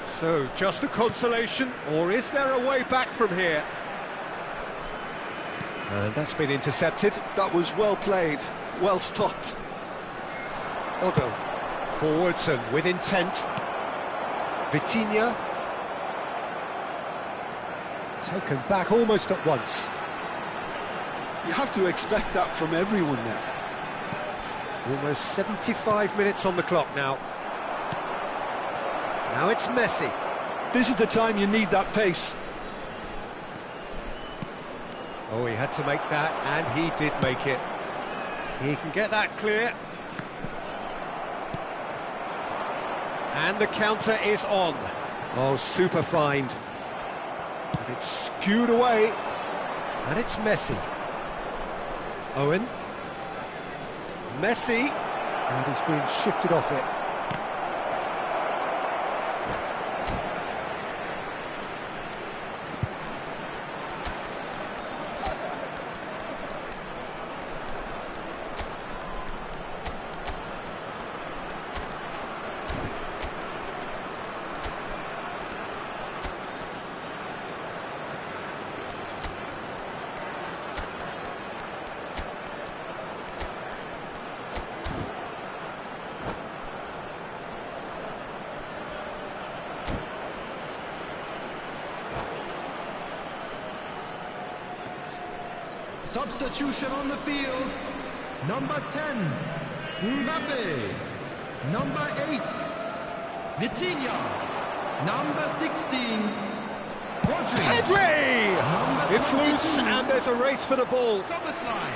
So, just a consolation, or is there a way back from here? And that's been intercepted. That was well played, well stopped. Odo, forwards and with intent. Vitinha. Taken back almost at once. You have to expect that from everyone now. Almost 75 minutes on the clock now. Now it's Messi. This is the time you need that pace. Oh, he had to make that, and he did make it. He can get that clear. And the counter is on. Oh, super find. And it's skewed away. And it's Messi. Owen. Messi. And he's being shifted off it. Substitution on the field. Number 10, Mbappe. Number 8, Vitinha. Number 16, Rodri. Pedri! Number It's loose 22, and there's a race for the ball. Szoboszlai.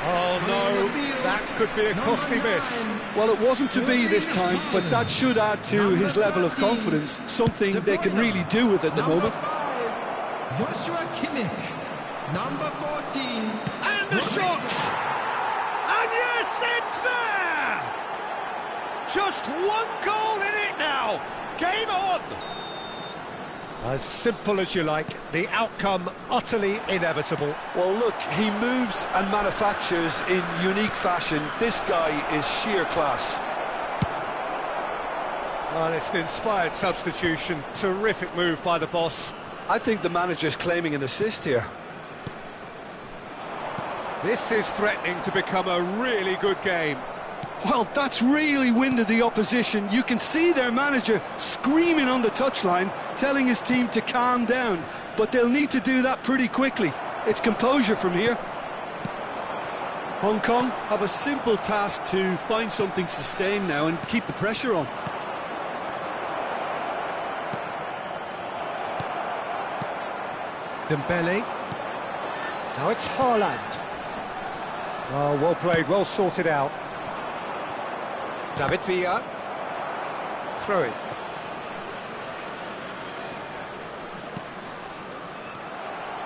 Oh no, that could be a costly miss. Well, it wasn't to be this time, but that should add to his level of confidence, something they can really do with at the moment. Number 5, Joshua Kimmich. Number 14, And the shot! And yes, it's there! Just one goal in it now. Game on! As simple as you like, the outcome utterly inevitable. Well, look, he moves and manufactures in unique fashion. This guy is sheer class. Well, it's an inspired substitution. Terrific move by the boss. I think the manager's claiming an assist here. This is threatening to become a really good game. Well, that's really winded the opposition. You can see their manager screaming on the touchline, telling his team to calm down. But they'll need to do that pretty quickly. It's composure from here. Hong Kong have a simple task to find something sustained now and keep the pressure on. Dembele. Now it's Haaland. Oh, well played, well sorted out. David Villa. Throw it.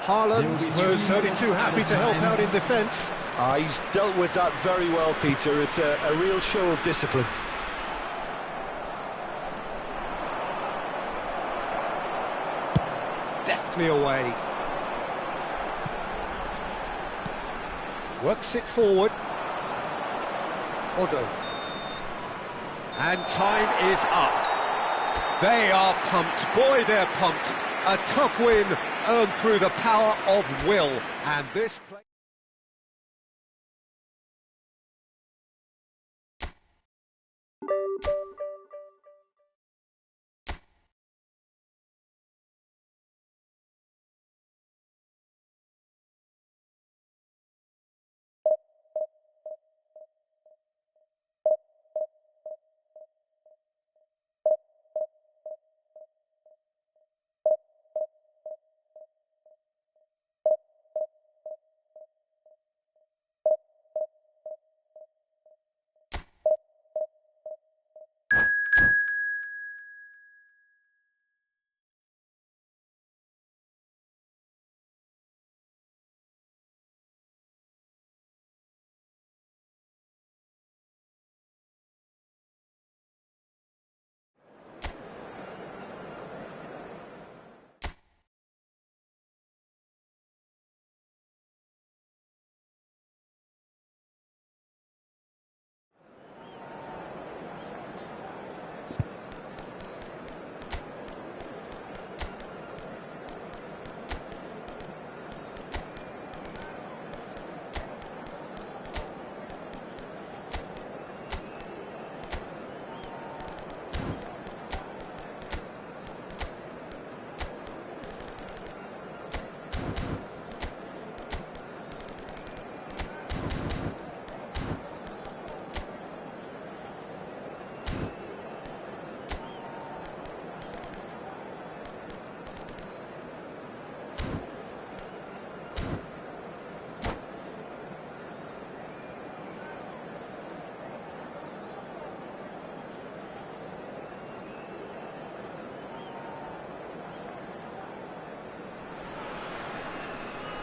Haaland was only too happy to help out in defence. He's dealt with that very well, Peter. It's a real show of discipline. Deftly away. Works it forward. Odo. And time is up. They are pumped. Boy, they're pumped. A tough win earned through the power of will. And this play...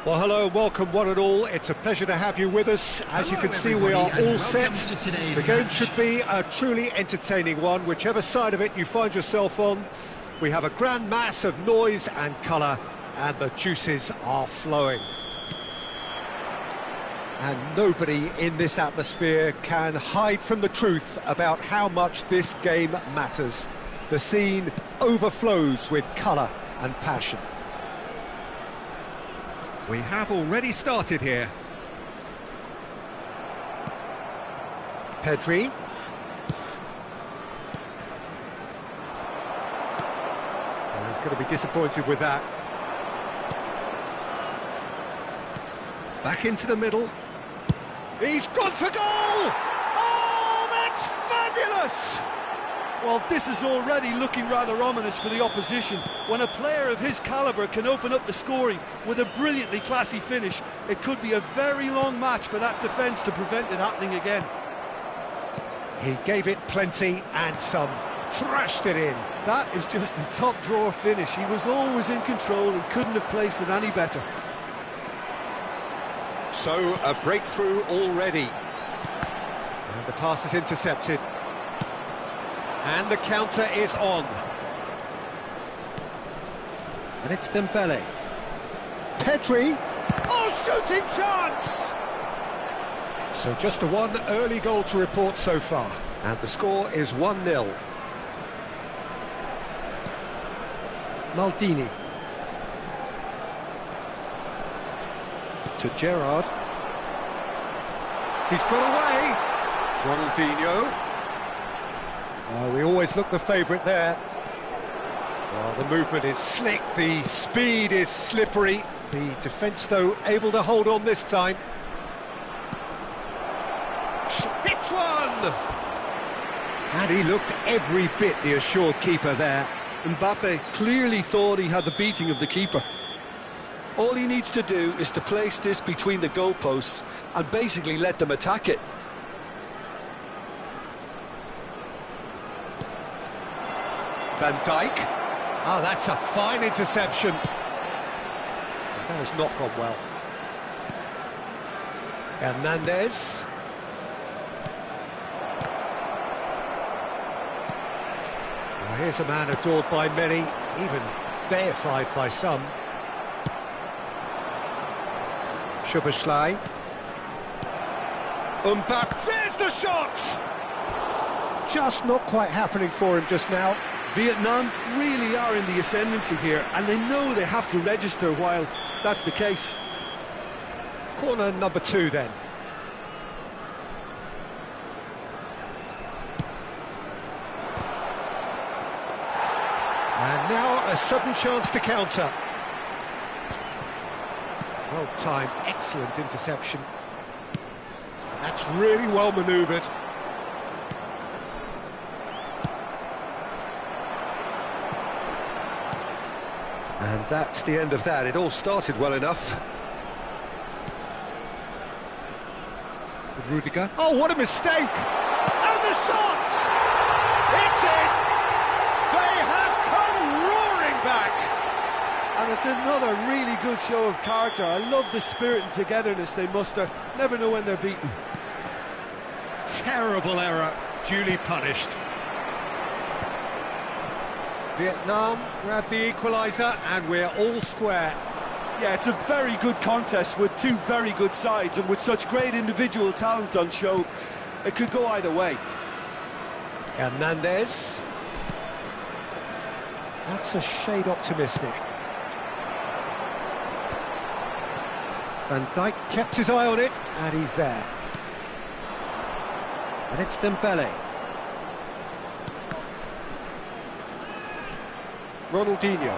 Well, hello and welcome one and all. It's a pleasure to have you with us. As you Hello, can see, we are everybody, all and set. welcome to today's The game match. should be a truly entertaining one, whichever side of it you find yourself on. We have a grand mass of noise and colour, and the juices are flowing. And nobody in this atmosphere can hide from the truth about how much this game matters. The scene overflows with colour and passion. We have already started here. Pedri. Well, he's going to be disappointed with that. Back into the middle. He's gone for goal! Oh, that's fabulous! Well, this is already looking rather ominous for the opposition. When a player of his calibre can open up the scoring with a brilliantly classy finish, it could be a very long match for that defence to prevent it happening again. He gave it plenty and some. Thrashed it in. That is just the top drawer finish. He was always in control and couldn't have placed it any better. So, a breakthrough already. And the pass is intercepted. And the counter is on. And it's Dembele. Pedri. Oh, shooting chance! So just the one early goal to report so far. And the score is 1-0. Maldini. To Gerrard. He's got away. Ronaldinho. We always look the favourite there. Well, the movement is slick, the speed is slippery. The defence, though, able to hold on this time. Hits one! And he looked every bit the assured keeper there. Mbappe clearly thought he had the beating of the keeper. All he needs to do is to place this between the goalposts and basically let them attack it. Van Dijk. Oh, that's a fine interception. That has not gone well. Hernandez. Well, here's a man adored by many, even deified by some. Szoboszlai. Mbappe, there's the shot! Just not quite happening for him just now. Vietnam really are in the ascendancy here, and they know they have to register while that's the case. Corner number 2 then. And now a sudden chance to counter. Well timed, excellent interception. And that's really well manoeuvred. And that's the end of that. It all started well enough. With Rudiger. Oh, what a mistake! And the shot! It's in! They have come roaring back! And it's another really good show of character. I love the spirit and togetherness they muster. Never know when they're beaten. Terrible error, duly punished. Vietnam grab the equaliser and we're all square. Yeah, it's a very good contest with two very good sides, and with such great individual talent on show, it could go either way. Hernandez. That's a shade optimistic. Van Dijk kept his eye on it, and he's there. And it's Dembele. Ronaldinho.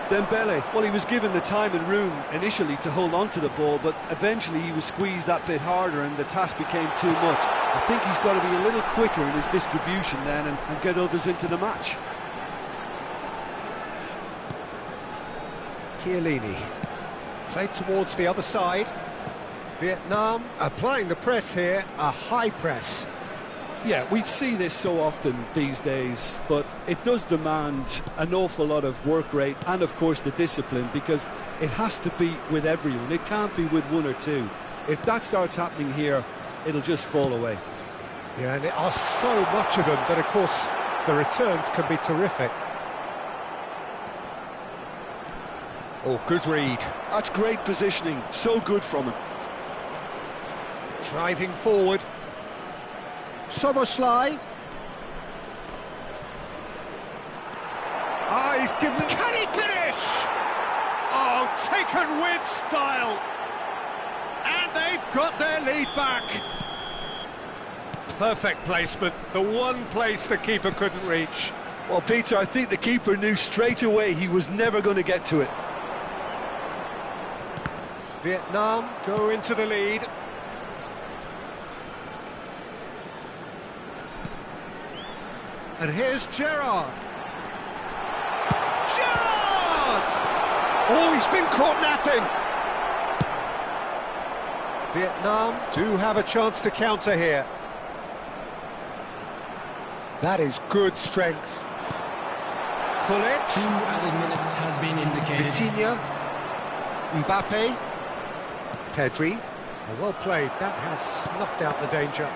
Dembele, well, he was given the time and room initially to hold on to the ball, but eventually he was squeezed that bit harder and the task became too much. I think he's got to be a little quicker in his distribution then and get others into the match. Chiellini. Played towards the other side. Vietnam applying the press here, a high press. Yeah, we see this so often these days, but it does demand an awful lot of work rate and, of course, the discipline, because it has to be with everyone. It can't be with one or two. If that starts happening here, it'll just fall away. Yeah, and there are so much of them, but of course the returns can be terrific. Oh, good read. That's great positioning, so good from him. Driving forward. Szoboszlai. Ah, he's given... Can he finish? Oh, taken with style. And they've got their lead back. Perfect placement, the one place the keeper couldn't reach. Well, Peter, I think the keeper knew straight away he was never going to get to it. Vietnam go into the lead. And here's Gerrard. Gerrard! Oh, he's been caught napping. Vietnam do have a chance to counter here. That is good strength. Pullet. 2 added minutes has been indicated. Vitinha. Mbappe. Pedri. Well played. That has snuffed out the danger.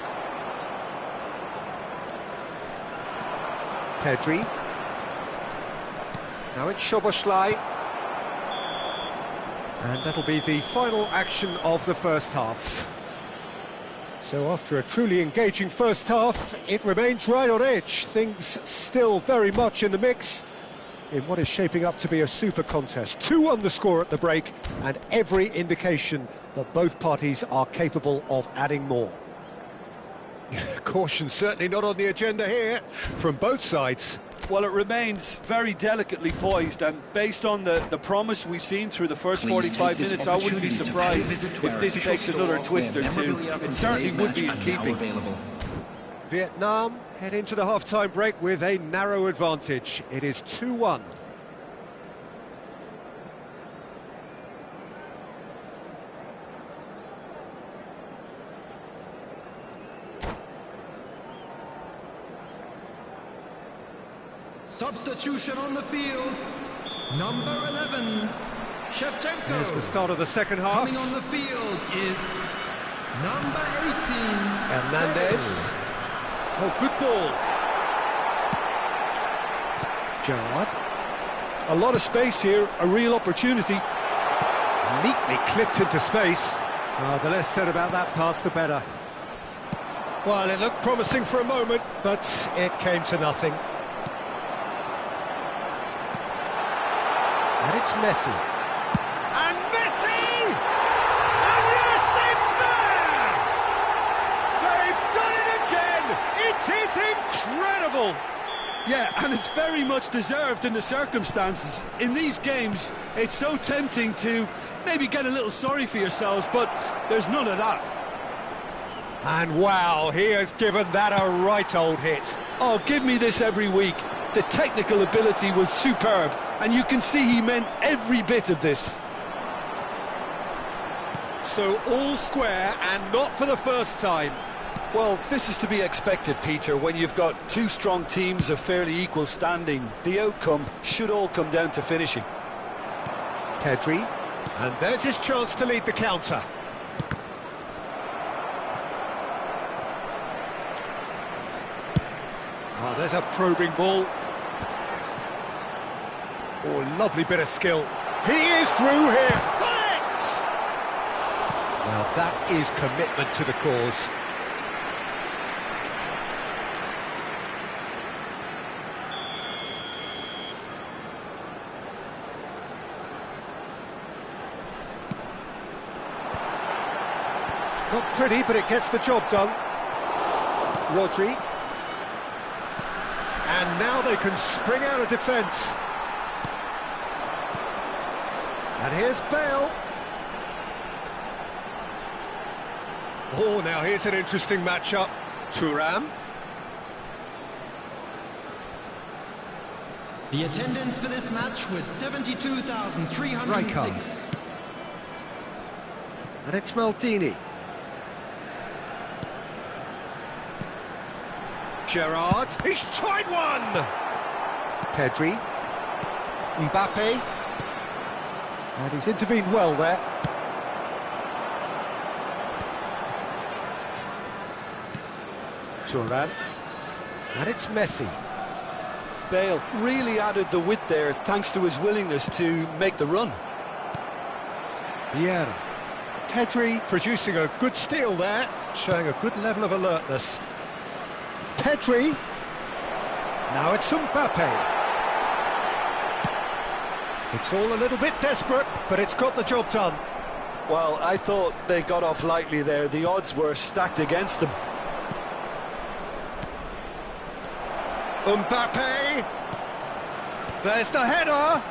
Pedri. Now it's Szoboszlai. And that'll be the final action of the first half. So after a truly engaging first half, it remains right on edge. Things still very much in the mix in what is shaping up to be a super contest. 2-1 the score at the break, and every indication that both parties are capable of adding more. Caution certainly not on the agenda here from both sides. Well, it remains very delicately poised, and based on the promise we've seen through the first 45 minutes, I wouldn't be surprised if this takes another twist or two. It certainly would be in keeping. Vietnam head into the half-time break with a narrow advantage. It is 2-1. Substitution on the field. Number 11, Shevchenko. Here's the start of the second half. Coming on the field is number 18, Hernandez. Oh, good ball. Gerrard. A lot of space here, a real opportunity. Neatly clipped into space. The less said about that pass, the better. Well, it looked promising for a moment, but it came to nothing. And it's Messi. And Messi! And yes, it's there! They've done it again! It is incredible! Yeah, and it's very much deserved in the circumstances. In these games, it's so tempting to maybe get a little sorry for yourselves, but there's none of that. And wow, he has given that a right old hit. Oh, give me this every week. The technical ability was superb, and you can see he meant every bit of this. So all square, and not for the first time. Well, this is to be expected, Peter, when you've got two strong teams of fairly equal standing. The outcome should all come down to finishing. Pedri, and there's his chance to lead the counter. Oh, there's a probing ball. Oh, lovely bit of skill. He is through here. Got it! Now that is commitment to the cause. Not pretty, but it gets the job done. Rodri. And now they can spring out of defence. And here's Bale. Oh, now here's an interesting matchup. Thuram. The attendance for this match was 72,306. Rijkaard. And it's Maldini. Gerrard, he's tried one! Pedri, Mbappe, and he's intervened well there. Thuram, and it's Messi. Bale really added the width there thanks to his willingness to make the run. Vieira. Pedri producing a good steal there, showing a good level of alertness. Pedri. Now it's Mbappe. It's all a little bit desperate, but it's got the job done. Well, I thought they got off lightly there. The odds were stacked against them. Mbappe. There's the header.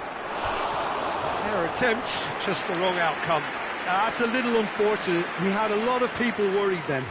Fair attempt, just the wrong outcome. That's a little unfortunate. He had a lot of people worried then.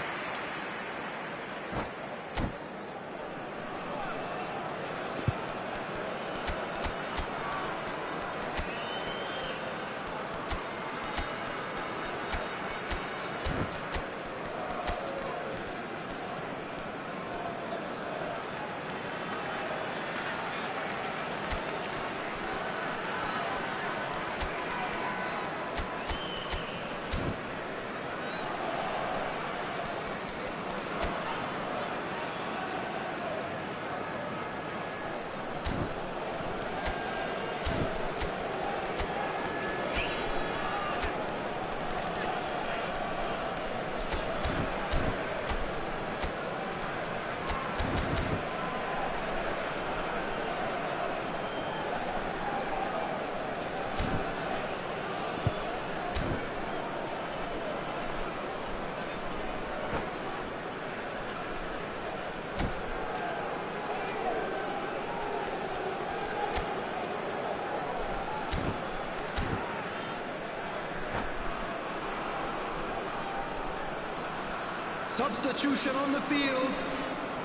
Substitution on the field.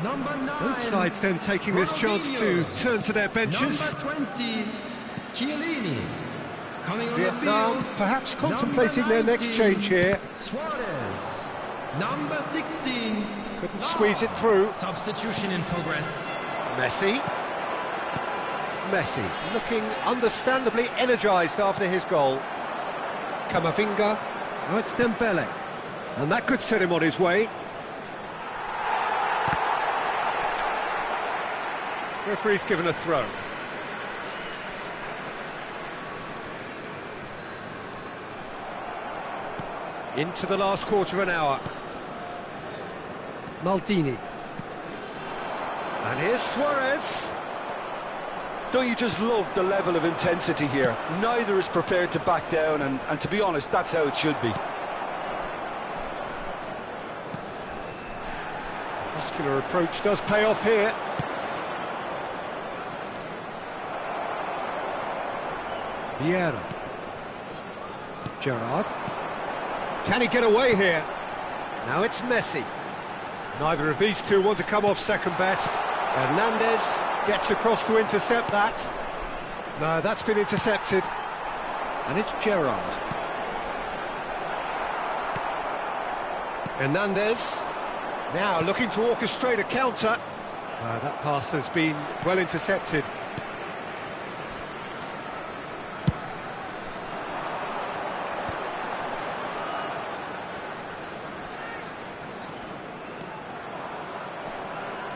Number 9. Both sides then taking this chance to turn to their benches. Number 20, Chiellini. Coming on Vietnam the field. perhaps contemplating their next change here. Suarez. Number 16. Couldn't squeeze it through. Substitution in progress. Messi. Messi looking understandably energised after his goal. Camavinga. Now it's Dembele. And that could set him on his way. Referee's given a throw. Into the last quarter of an hour. Maldini. And here's Suarez. Don't you just love the level of intensity here? Neither is prepared to back down, and to be honest, that's how it should be. Muscular approach does pay off here. Vieira. Gerrard. Can he get away here? Now it's Messi. Neither of these two want to come off second best. Hernandez gets across to intercept that. No, that's been intercepted. And it's Gerrard. Hernandez. Now looking to orchestrate a counter. That pass has been well intercepted.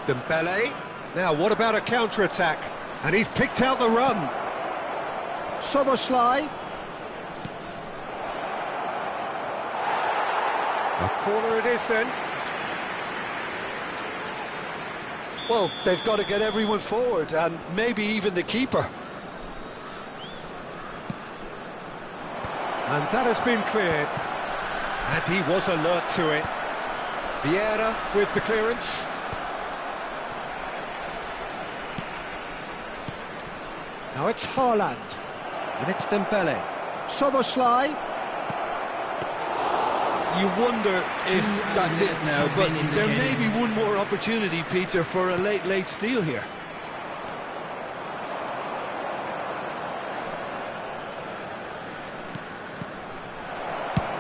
Dembele. Now what about a counter-attack? And he's picked out the run. Szoboszlai. A corner it is then. Well, they've got to get everyone forward, and maybe even the keeper. And that has been cleared. And he was alert to it. Vieira with the clearance. Now it's Haaland. And it's Dembele. Szoboszlai. You wonder if that's it now, but there may be one more opportunity, Peter, for a late steal here.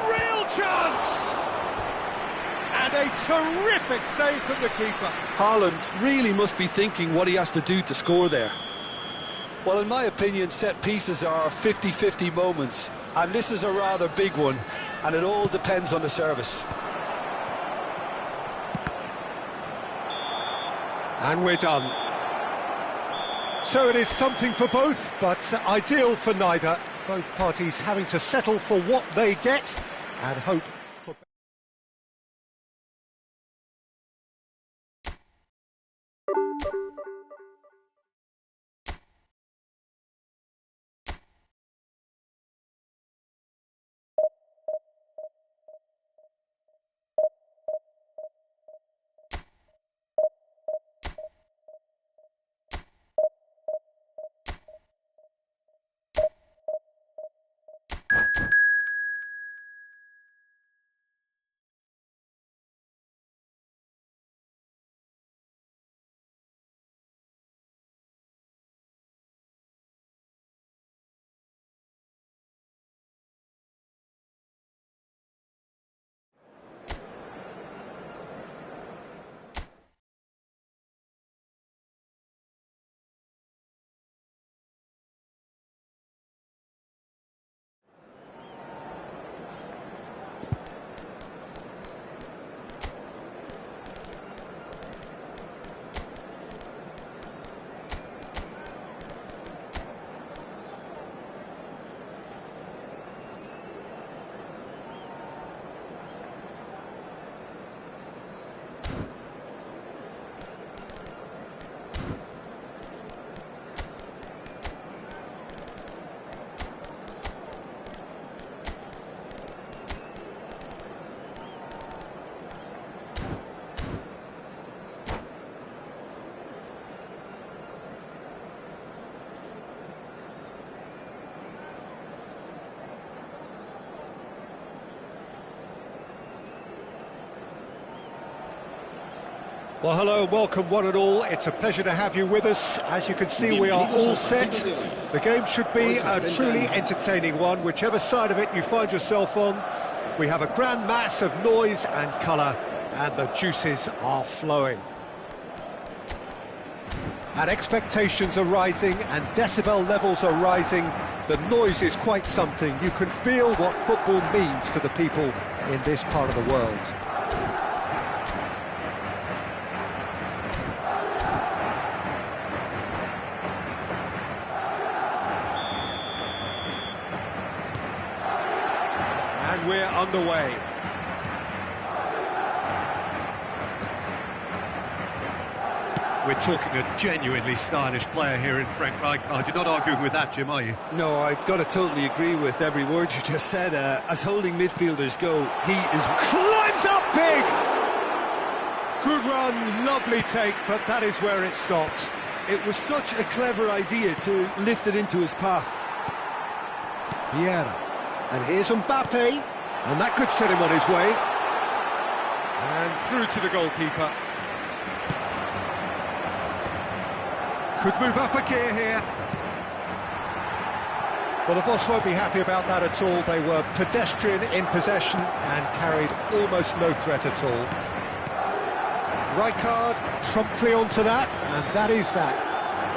Real chance! And a terrific save from the keeper. Haaland really must be thinking what he has to do to score there. Well, in my opinion, set pieces are 50-50 moments, and this is a rather big one, and it all depends on the service. And we're done. So it is something for both, but ideal for neither. Both parties having to settle for what they get and hope for... Well, hello, welcome one and all. It's a pleasure to have you with us. As you can see, we are all set. The game should be a truly entertaining one, whichever side of it you find yourself on. We have a grand mass of noise and colour, and the juices are flowing. And expectations are rising, and decibel levels are rising. The noise is quite something. You can feel what football means to the people in this part of the world. And we're underway. We're talking a genuinely stylish player here in Frank Rijkaard. You're not arguing with that, Jim, are you? No, I've got to totally agree with every word you just said. As holding midfielders go, he is... Climbs up big! Good run, lovely take, but that is where it stopped. It was such a clever idea to lift it into his path. Vieira. And here's Mbappe, and that could set him on his way. And through to the goalkeeper. Could move up a gear here. Well, the boss won't be happy about that at all. They were pedestrian in possession and carried almost no threat at all. Rijkaard promptly onto that, and that is that.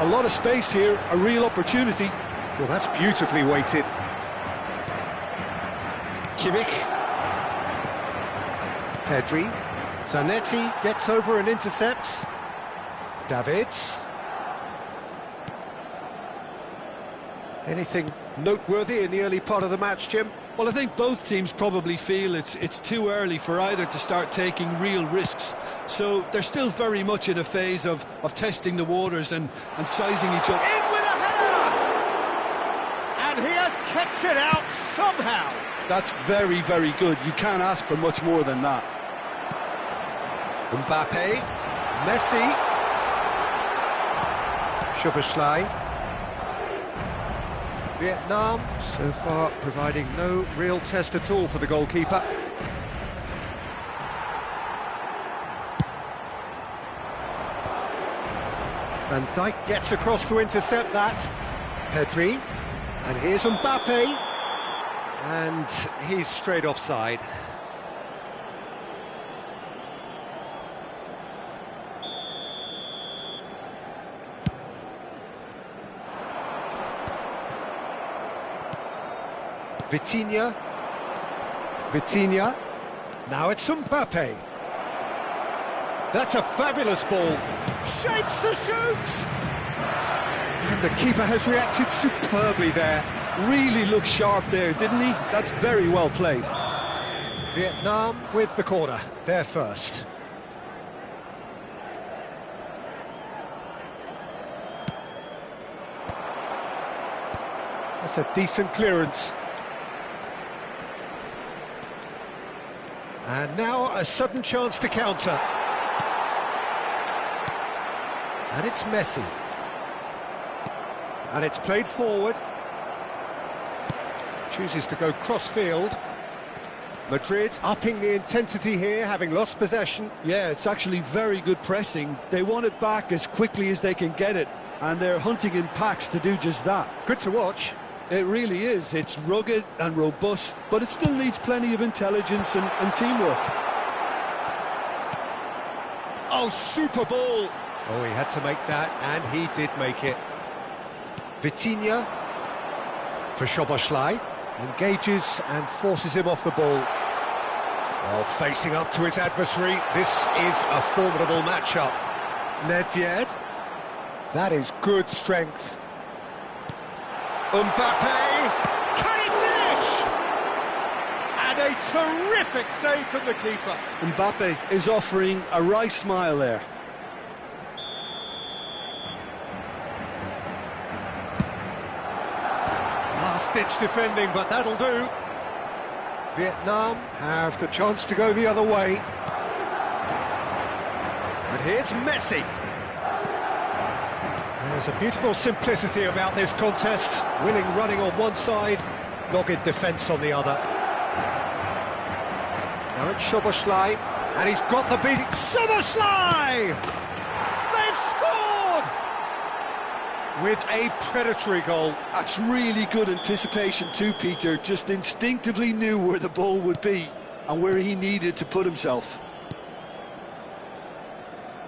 A lot of space here, a real opportunity. Well, that's beautifully weighted. Kimmich. Pedri. Zanetti gets over and intercepts. Davids. Anything noteworthy in the early part of the match, Jim? Well, I think both teams probably feel it's too early for either to start taking real risks. So they're still very much in a phase of testing the waters and sizing each other. In with a header! And he has kicked it out somehow. That's very, very good. You can't ask for much more than that. Mbappe, Messi, Szoboszlai. Vietnam, so far, providing no real test at all for the goalkeeper. Van Dijk gets across to intercept that. Pedri, and here's Mbappe, and he's straight offside. Vitinha. Vitinha. Now it's Mbappe. That's a fabulous ball. Shapes to shoot! And the keeper has reacted superbly there. Really looked sharp there, didn't he? That's very well played. Vietnam with the corner, they're first. That's a decent clearance. And now a sudden chance to counter. And it's Messi. And it's played forward. Chooses to go cross-field. Madrid upping the intensity here, having lost possession. Yeah, it's actually very good pressing. They want it back as quickly as they can get it, and they're hunting in packs to do just that. Good to watch. It really is. It's rugged and robust, but it still needs plenty of intelligence and teamwork. Oh, super ball! Oh, he had to make that, and he did make it. Vitinha for Szoboszlai. Engages and forces him off the ball. Oh, facing up to his adversary. This is a formidable matchup. Nedved. That is good strength. Mbappe. Can he finish? And a terrific save from the keeper. Mbappe is offering a right smile there. Last-ditch defending, but that'll do. Vietnam have the chance to go the other way. And here's Messi. There's a beautiful simplicity about this contest. Willing running on one side, dogged defence on the other. Now it's Szoboszlai, and he's got the beating. Szoboszlai! They've scored! With a predatory goal. That's really good anticipation too, Peter. Just instinctively knew where the ball would be and where he needed to put himself.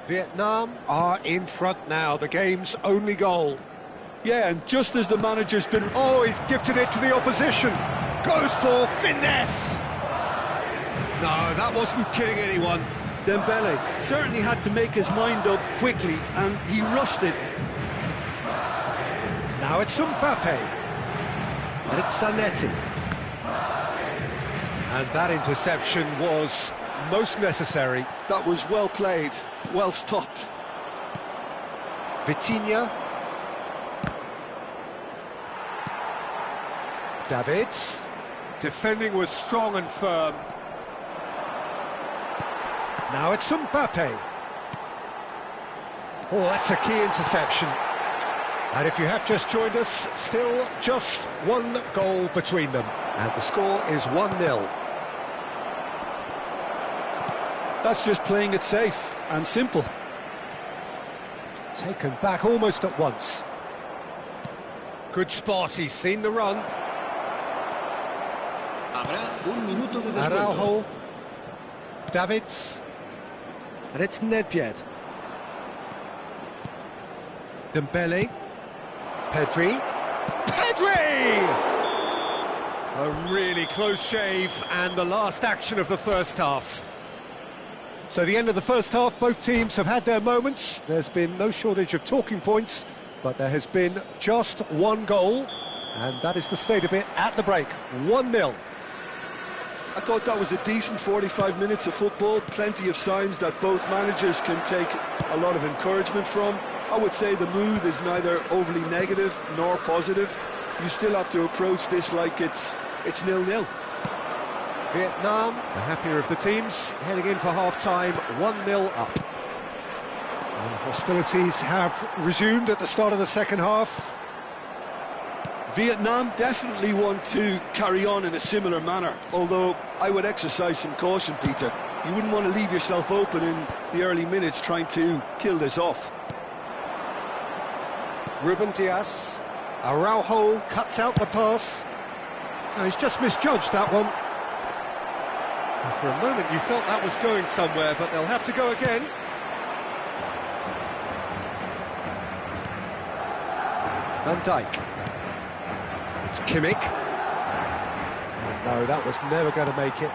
Vietnam are in front now, the game's only goal. Yeah, and just as the manager's been... Oh, he's gifted it to the opposition. Goes for finesse. No, that wasn't kidding anyone. Dembele certainly had to make his mind up quickly, and he rushed it. Now it's Mbappe. And it's Zanetti. And that interception was most necessary. That was well played, well stopped. Vitinha. Davids. Defending was strong and firm. Now it's Mbappe. Oh, that's a key interception. And if you have just joined us, still just one goal between them. And the score is 1-0. That's just playing it safe and simple. Taken back almost at once. Good spot, he's seen the run. Araujo. Davids. And it's Nedved. Dembele. Pedri. A really close shave, and the last action of the first half. So the end of the first half, both teams have had their moments. There's been no shortage of talking points, but there has been just one goal, and that is the state of it at the break. 1-0. I thought that was a decent 45 minutes of football, plenty of signs that both managers can take a lot of encouragement from. I would say the mood is neither overly negative nor positive. You still have to approach this like it's 0-0. Vietnam, the happier of the teams, heading in for half-time, 1-0 up. And hostilities have resumed at the start of the second half. Vietnam definitely want to carry on in a similar manner, although I would exercise some caution, Peter. You wouldn't want to leave yourself open in the early minutes trying to kill this off. Ruben Dias. Araujo cuts out the pass. Now, he's just misjudged that one. And for a moment you felt that was going somewhere, but they'll have to go again. Van Dijk. It's Kimmich. No, that was never going to make it.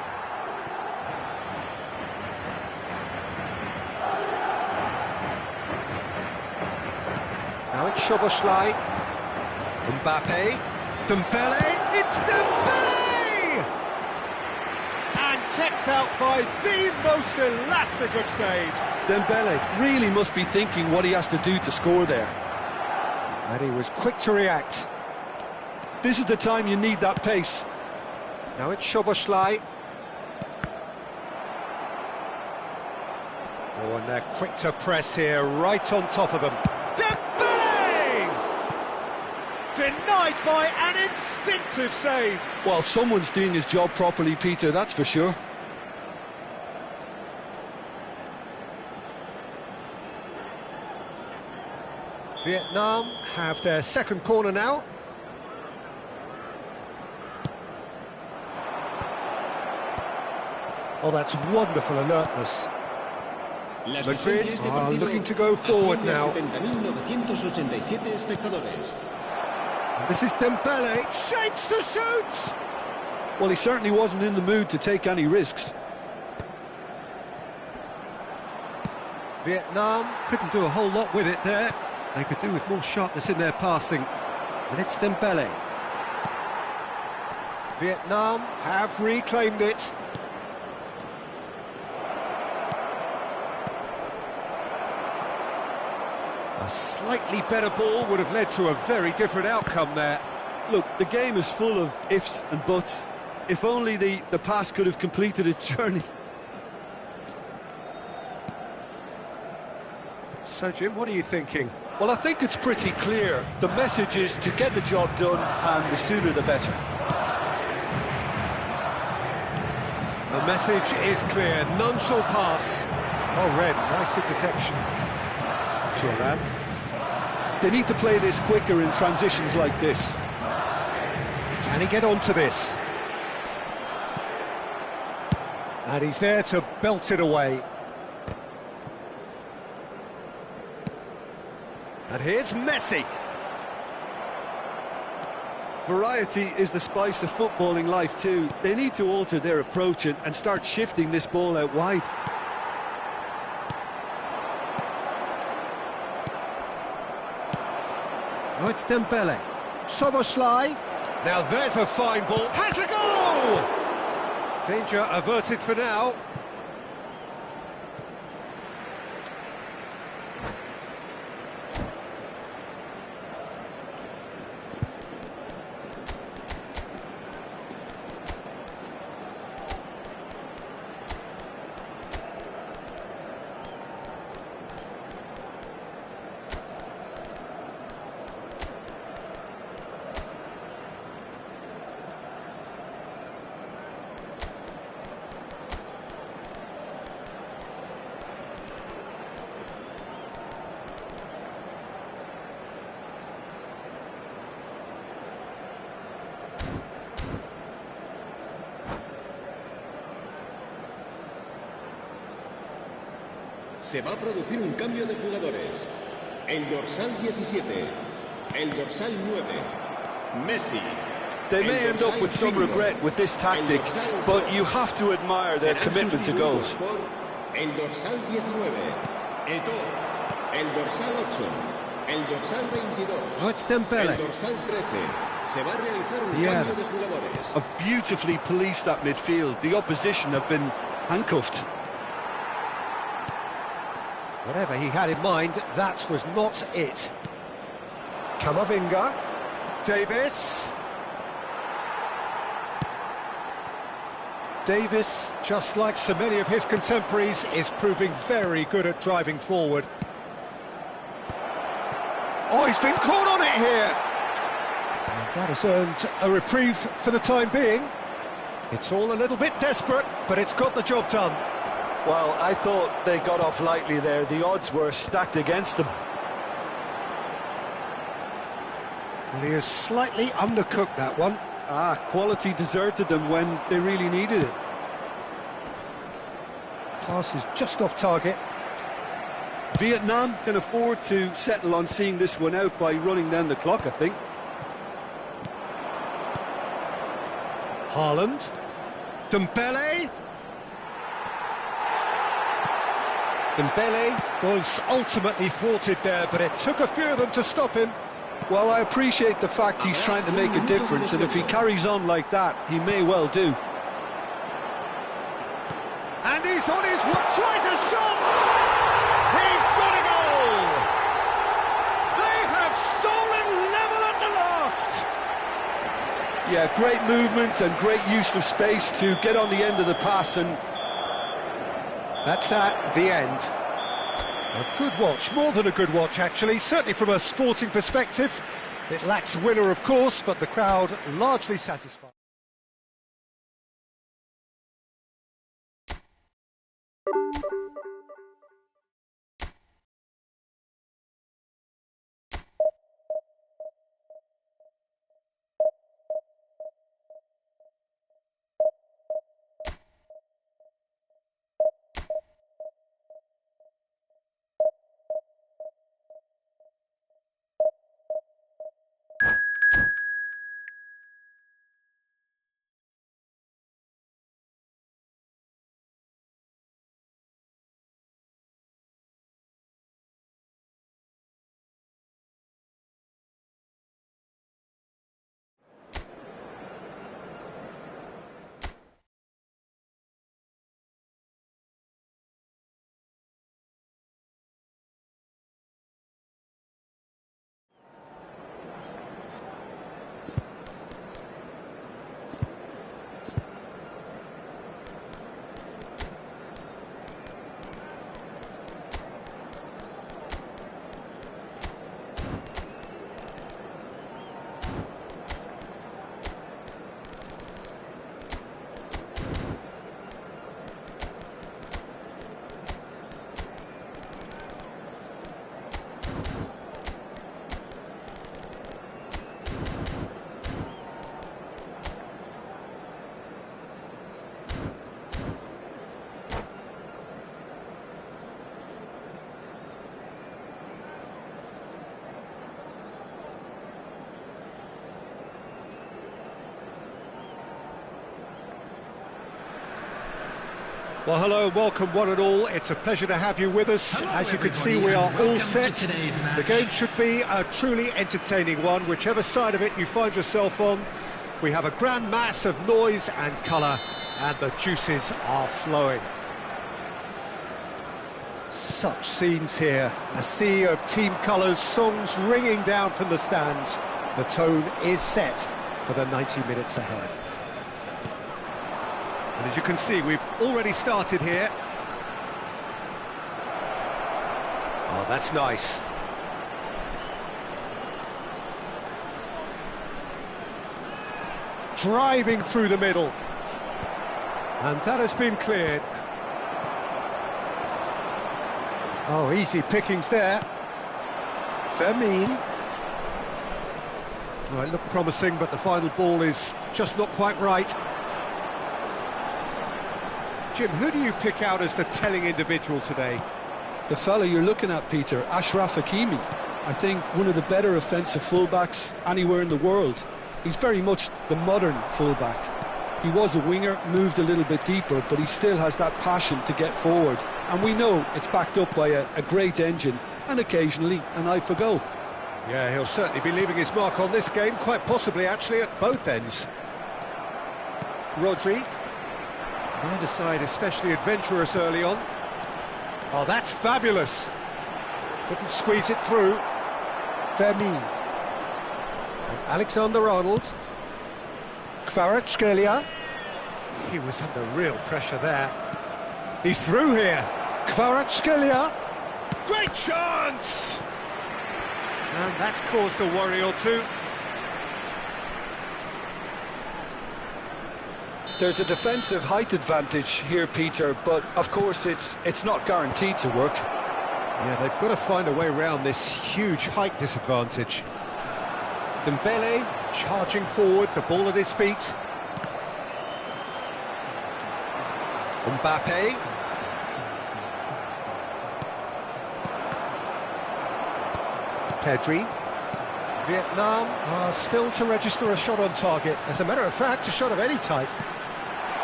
Now it's Szoboszlai. Mbappe. Dembele. It's Dembele! And kept out by the most elastic of saves. Dembele really must be thinking what he has to do to score there. And he was quick to react. This is the time you need that pace. Now it's Szoboszlai. Oh, and they're quick to press here, right on top of them. Dembele! Denied by an instinctive save. Well, someone's doing his job properly, Peter, that's for sure. Vietnam have their second corner now. Oh, that's wonderful alertness. Madrid are looking to go forward now. And this is Dembele, shapes to shoot! Well, he certainly wasn't in the mood to take any risks. Vietnam couldn't do a whole lot with it there. They could do with more sharpness in their passing. And it's Dembele. Vietnam have reclaimed it. A slightly better ball would have led to a very different outcome there. Look, the game is full of ifs and buts. If only the pass could have completed its journey. So, Jim, what are you thinking? Well, I think it's pretty clear. The message is to get the job done, and the sooner the better. The message is clear. None shall pass. Oh, Red, nice interception. Thuram. They need to play this quicker in transitions like this. Can he get onto this? And he's there to belt it away. And here's Messi. Variety is the spice of footballing life too. They need to alter their approach and start shifting this ball out wide. Oh, it's Dembele. Szoboszlai. Now there's a fine ball. Has a goal! Danger averted for now. Se va a producir un cambio de jugadores. El dorsal 17, el dorsal 9, Messi. They may end up with some regret with this tactic, but you have to admire their commitment to goals. El dorsal 19, Eto'o, el dorsal 8, el dorsal 22, Oh, it's Dembele. el dorsal 13. Se va a realizar un Yeah. cambio de jugadores. Have beautifully policed that midfield. The opposition have been handcuffed. Whatever he had in mind, that was not it. Camavinga. Davis. Davis, just like so many of his contemporaries, is proving very good at driving forward. Oh, he's been caught on it here! And that has earned a reprieve for the time being. It's all a little bit desperate, but it's got the job done. Well, I thought they got off lightly there. The odds were stacked against them. And he has slightly undercooked that one. Quality deserted them when they really needed it. Pass is just off target. Vietnam can afford to settle on seeing this one out by running down the clock, I think. Haaland. Dembele. Dembele was ultimately thwarted there, but it took a few of them to stop him. Well, I appreciate the fact he's trying to make a difference, and if he carries on like that, he may well do. And he's on his way, tries a shot! He's got a goal! They have stolen level at the last! Yeah, great movement and great use of space to get on the end of the pass, and that's that, the end. A good watch, more than a good watch actually, certainly from a sporting perspective. It lacks a winner of course, but the crowd largely satisfied. Well, hello and welcome one and all. It's a pleasure to have you with us. Hello, as you can see, everybody, we are and all welcome set. to today's match. The game should be a truly entertaining one, whichever side of it you find yourself on. We have a grand mass of noise and colour, and the juices are flowing. Such scenes here, a sea of team colours, songs ringing down from the stands. The tone is set for the 90 minutes ahead. And as you can see, we've already started here. Oh, that's nice. Driving through the middle. And that has been cleared. Oh, easy pickings there. Fermin. Oh, it looked promising, but the final ball is just not quite right. Jim, who do you pick out as the telling individual today? the fella you're looking at, Peter, Achraf Hakimi, I think one of the better offensive fullbacks anywhere in the world. He's very much the modern fullback. He was a winger, moved a little bit deeper, but he still has that passion to get forward. And we know it's backed up by a great engine and occasionally an eye for goal. Yeah, he'll certainly be leaving his mark on this game, quite possibly actually at both ends. Rodri. Neither side especially adventurous early on. Oh, that's fabulous. Couldn't squeeze it through. Fermin. And Alexander-Arnold. Kvaratskhelia. He was under real pressure there. He's through here. Kvaratskhelia. Great chance! And that's caused a worry or two. There's a defensive height advantage here, Peter, but of course it's not guaranteed to work. Yeah, they've got to find a way around this huge height disadvantage. Dembele charging forward, the ball at his feet. Mbappe. Pedri. Vietnam are still to register a shot on target. As a matter of fact, a shot of any type.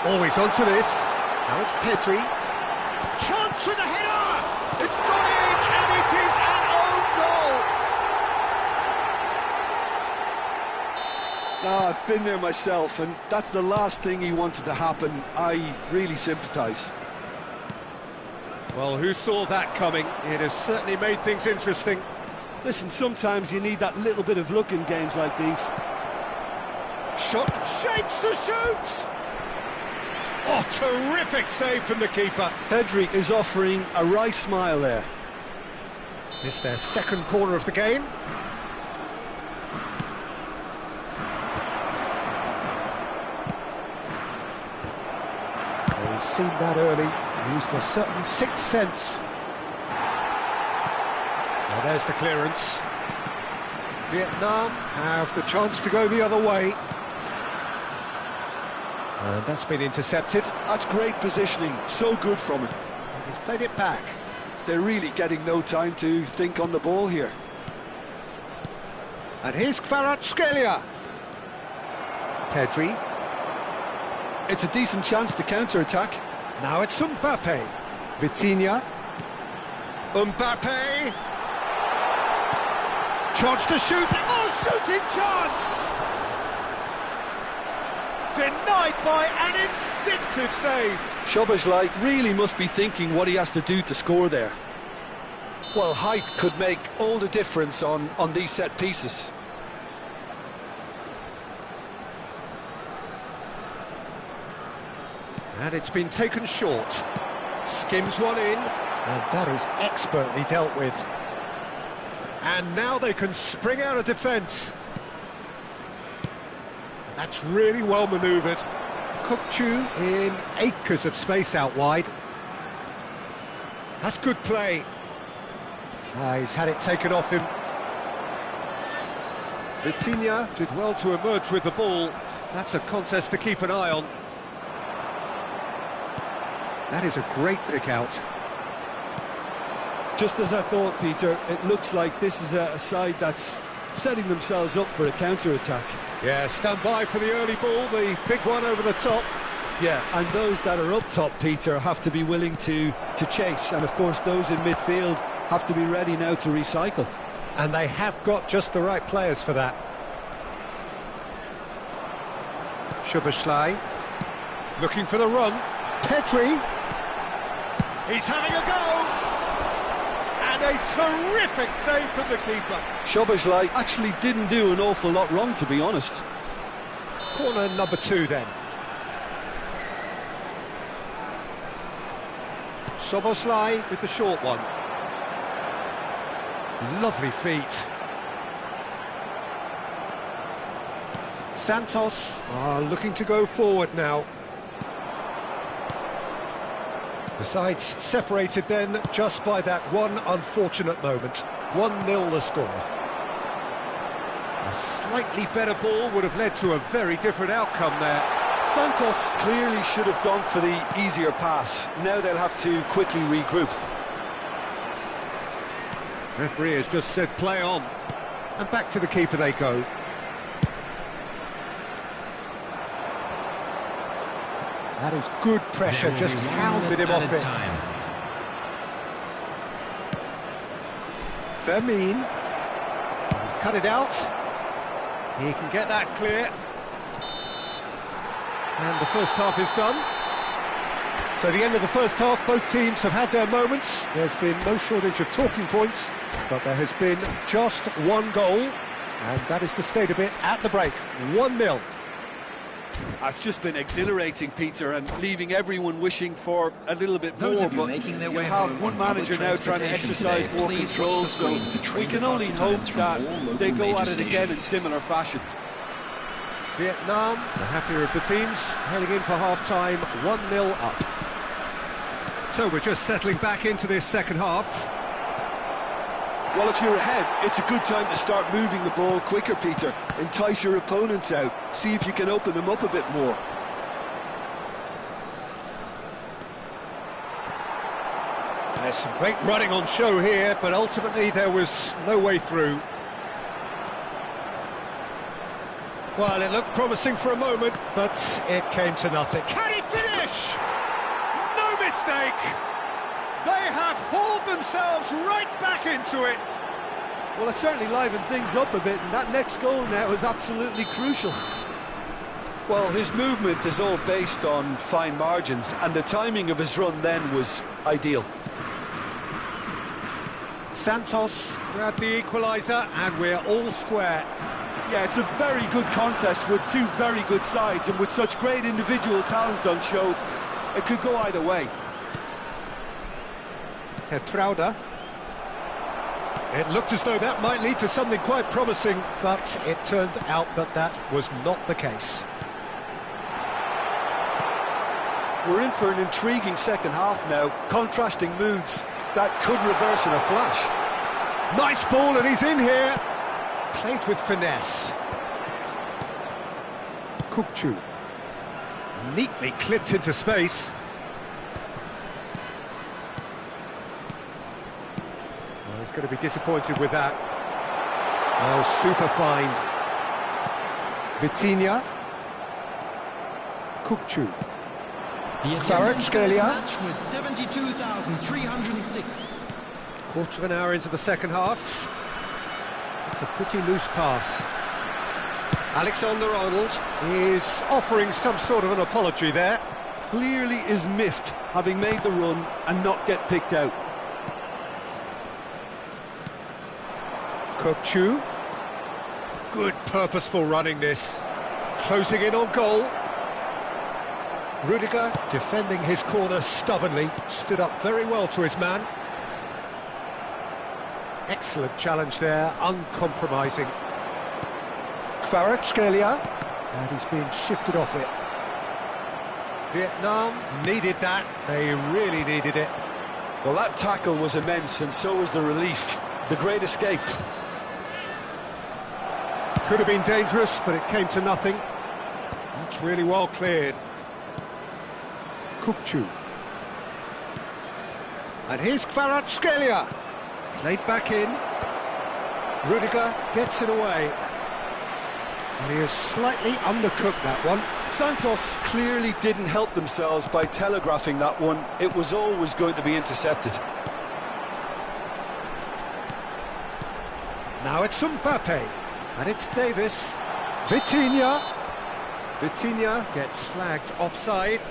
Always onto this. Now it's Pedri. Chance with the header! It's gone in, and it is an own goal! I've been there myself, and that's the last thing he wanted to happen. I really sympathise. Well, who saw that coming? It has certainly made things interesting. Listen, sometimes you need that little bit of luck in games like these. Shot shapes to shoot! Oh, terrific save from the keeper. Pedri is offering a right smile there. It's their second corner of the game. Well, he's seen that early, used a certain sixth sense. Well, there's the clearance. Vietnam have the chance to go the other way. And that's been intercepted. That's great positioning, so good from him. He's played it back. They're really getting no time to think on the ball here. And here's Kvaratskhelia. Pedri. It's a decent chance to counter-attack. Now it's Mbappe. Vitinha. Mbappe. Chance to shoot. Oh, shooting chance! Denied by an instinctive save. Szoboszlai really must be thinking what he has to do to score there. Well, height could make all the difference on these set pieces. And it's been taken short. Skims one in, and that is expertly dealt with. And now they can spring out of defence. And that's really well manoeuvred. Kukçu in acres of space out wide. That's good play. He's had it taken off him. Vitinha did well to emerge with the ball. That's a contest to keep an eye on. That is a great pick out. Just as I thought, Peter, it looks like this is a side that's setting themselves up for a counter-attack. Yeah, stand by for the early ball, the big one over the top. Yeah, and those that are up top, Peter, have to be willing to chase. And, of course, those in midfield have to be ready now to recycle. And they have got just the right players for that. Szoboszlai looking for the run. Pedri. He's having a go. And a terrific save from the keeper. Szoboszlai actually didn't do an awful lot wrong, to be honest. Corner number 2 then. Szoboszlai with the short one. Lovely feet. Santos are looking to go forward now. The sides separated then just by that one unfortunate moment. 1-0 the score. A slightly better ball would have led to a very different outcome there. Santos clearly should have gone for the easier pass. Now they'll have to quickly regroup. Referee has just said play on. And back to the keeper they go. That is good pressure, just hounded him off it. Fermin. He's cut it out. He can get that clear. And the first half is done. So the end of the first half, both teams have had their moments. There's been no shortage of talking points, but there has been just one goal, and that is the state of it at the break. 1-0. It's just been exhilarating, Peter, and leaving everyone wishing for a little bit Those more, of you but making their you way have home one on public manager now trying to transportation exercise today, more please control, watch the so screen for train we can only hope departments from that all local they go at major it again in stations. similar fashion. Vietnam, the happier of the teams, heading in for half-time, 1-0 up. So we're just settling back into this second half. Well, if you're ahead, it's a good time to start moving the ball quicker, Peter. Entice your opponents out, see if you can open them up a bit more. There's some great running on show here, but ultimately there was no way through. Well, it looked promising for a moment, but it came to nothing. Can he finish? No mistake! They have hauled themselves right back into it. Well, it certainly livened things up a bit, and that next goal now is absolutely crucial. Well, his movement is all based on fine margins, and the timing of his run then was ideal. Santos grabbed the equaliser, and we're all square. Yeah, it's a very good contest with two very good sides, and with such great individual talent on show, it could go either way. Hertrauda. It looked as though that might lead to something quite promising, but it turned out that that was not the case. We're in for an intriguing second half now, contrasting moods that could reverse in a flash. Nice ball, and he's in here. Played with finesse. Kukçu. Neatly clipped into space. Well, he's going to be disappointed with that. Oh, super find. Vitinha. Kukçu. The attendance for this Kvaratskhelia. match was 72,306. Quarter of an hour into the second half. It's a pretty loose pass. Alexander-Arnold is offering some sort of an apology there. Clearly is miffed, having made the run and not get picked out. Kukçu. Good purposeful running this. Closing in on goal. Rudiger, defending his corner stubbornly, stood up very well to his man. Excellent challenge there, uncompromising. Kvaratskhelia, and he's been shifted off it. Vietnam needed that, they really needed it. Well, that tackle was immense, and so was the relief. The great escape. Could have been dangerous, but it came to nothing. That's really well cleared. Kukçu. And here's Kvaratskhelia. Played back in. Rudiger gets it away. And he has slightly undercooked that one. Santos clearly didn't help themselves by telegraphing that one. It was always going to be intercepted. Now it's Mbappe. And it's Davis. Vitinha. Vitinha gets flagged offside.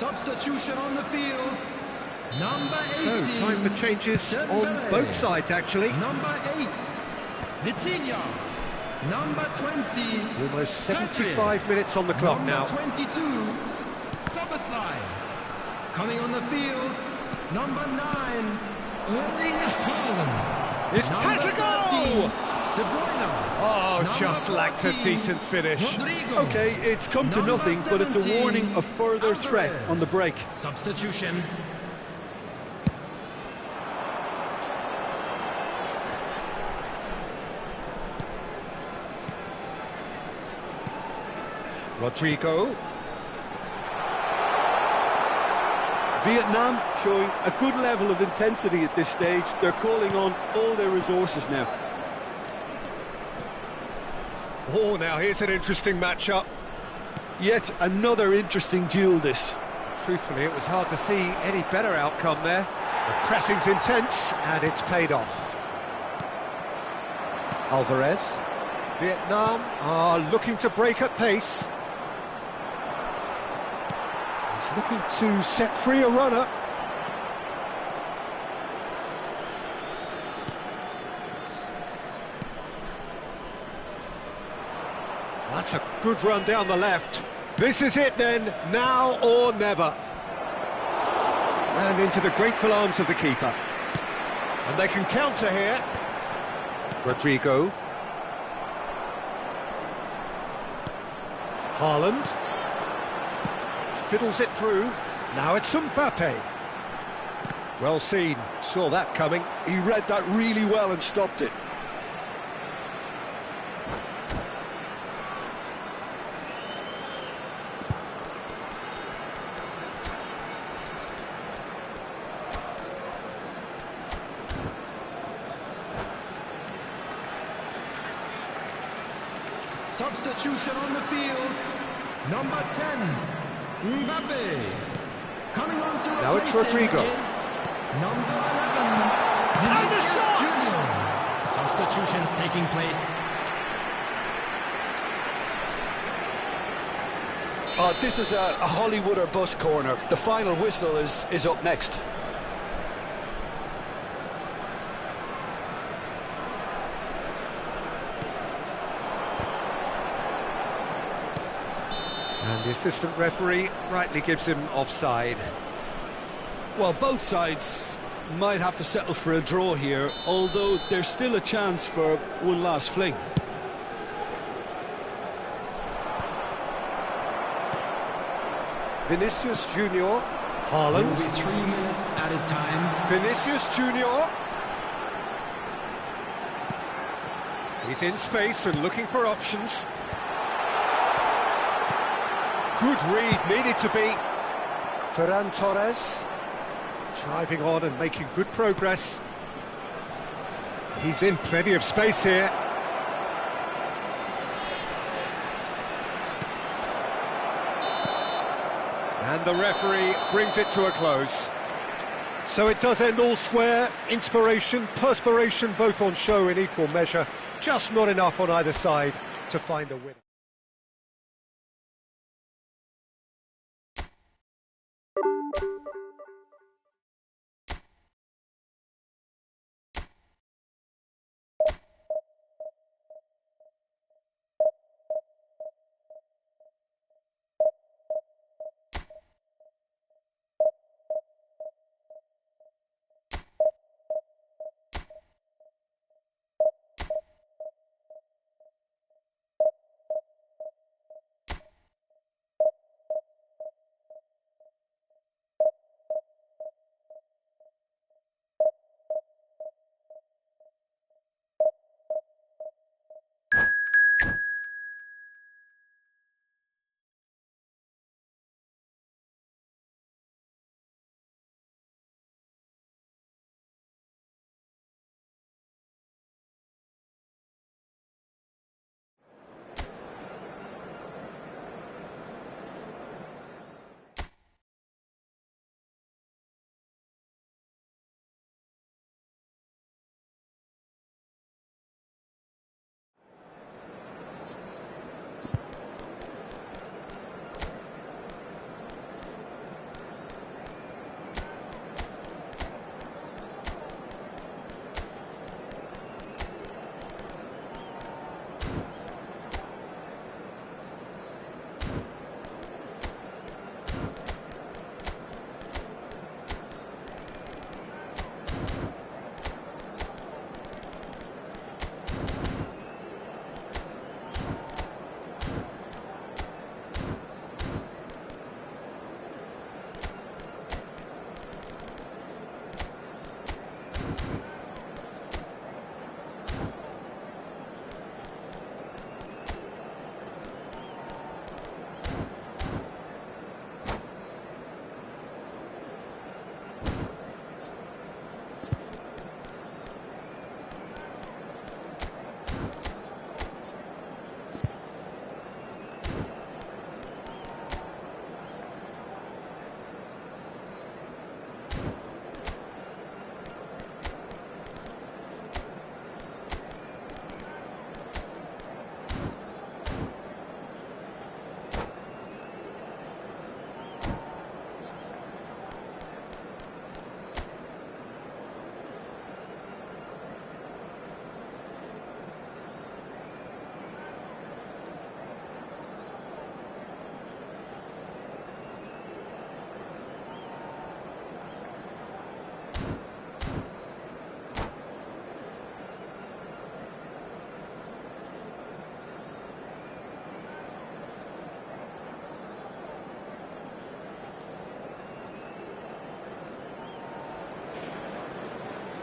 Substitution on the field. Number 18. So, time for changes on both sides, actually. Number 8, Vitinha. Number 20, Almost 75 minutes on the clock now. Number 22, Szoboszlai. Coming on the field, number 9, Erling Haaland. This has a goal! 13, De Bruyne. Oh, Number just lacked a 14, decent finish. Rodrigo. Okay, it's come to Number nothing, but it's a 17, warning of further threat on the break. Substitution. Rodrigo. Vietnam showing a good level of intensity at this stage. They're calling on all their resources now. Oh, now here's an interesting matchup. Yet another interesting duel this. Truthfully, it was hard to see any better outcome there. The pressing's intense, and it's paid off. Alvarez. Vietnam are looking to break at pace. He's looking to set free a runner. That's a good run down the left. This is it then, now or never. And into the grateful arms of the keeper. And they can counter here. Rodrigo. Haaland. Fiddles it through. Now it's Mbappe. Well seen, saw that coming. He read that really well and stopped it. Substitution on the field. Number 10, Mbappe. Coming on to Now it's replace him Rodrigo. is number 11, And the Vinicius shot! Junior. Substitutions taking place. Oh, this is a Hollywood or bust corner. The final whistle is up next. And the assistant referee rightly gives him offside. Well, both sides might have to settle for a draw here, although there's still a chance for one last fling. Vinicius Junior. Will Haaland. be 3 minutes added time. Vinicius Junior. He's in space and looking for options. Good read, needed to be. Ferran Torres. Driving on and making good progress. He's in plenty of space here. And the referee brings it to a close. So it does end all square. Inspiration, perspiration, both on show in equal measure. Just not enough on either side to find a winner.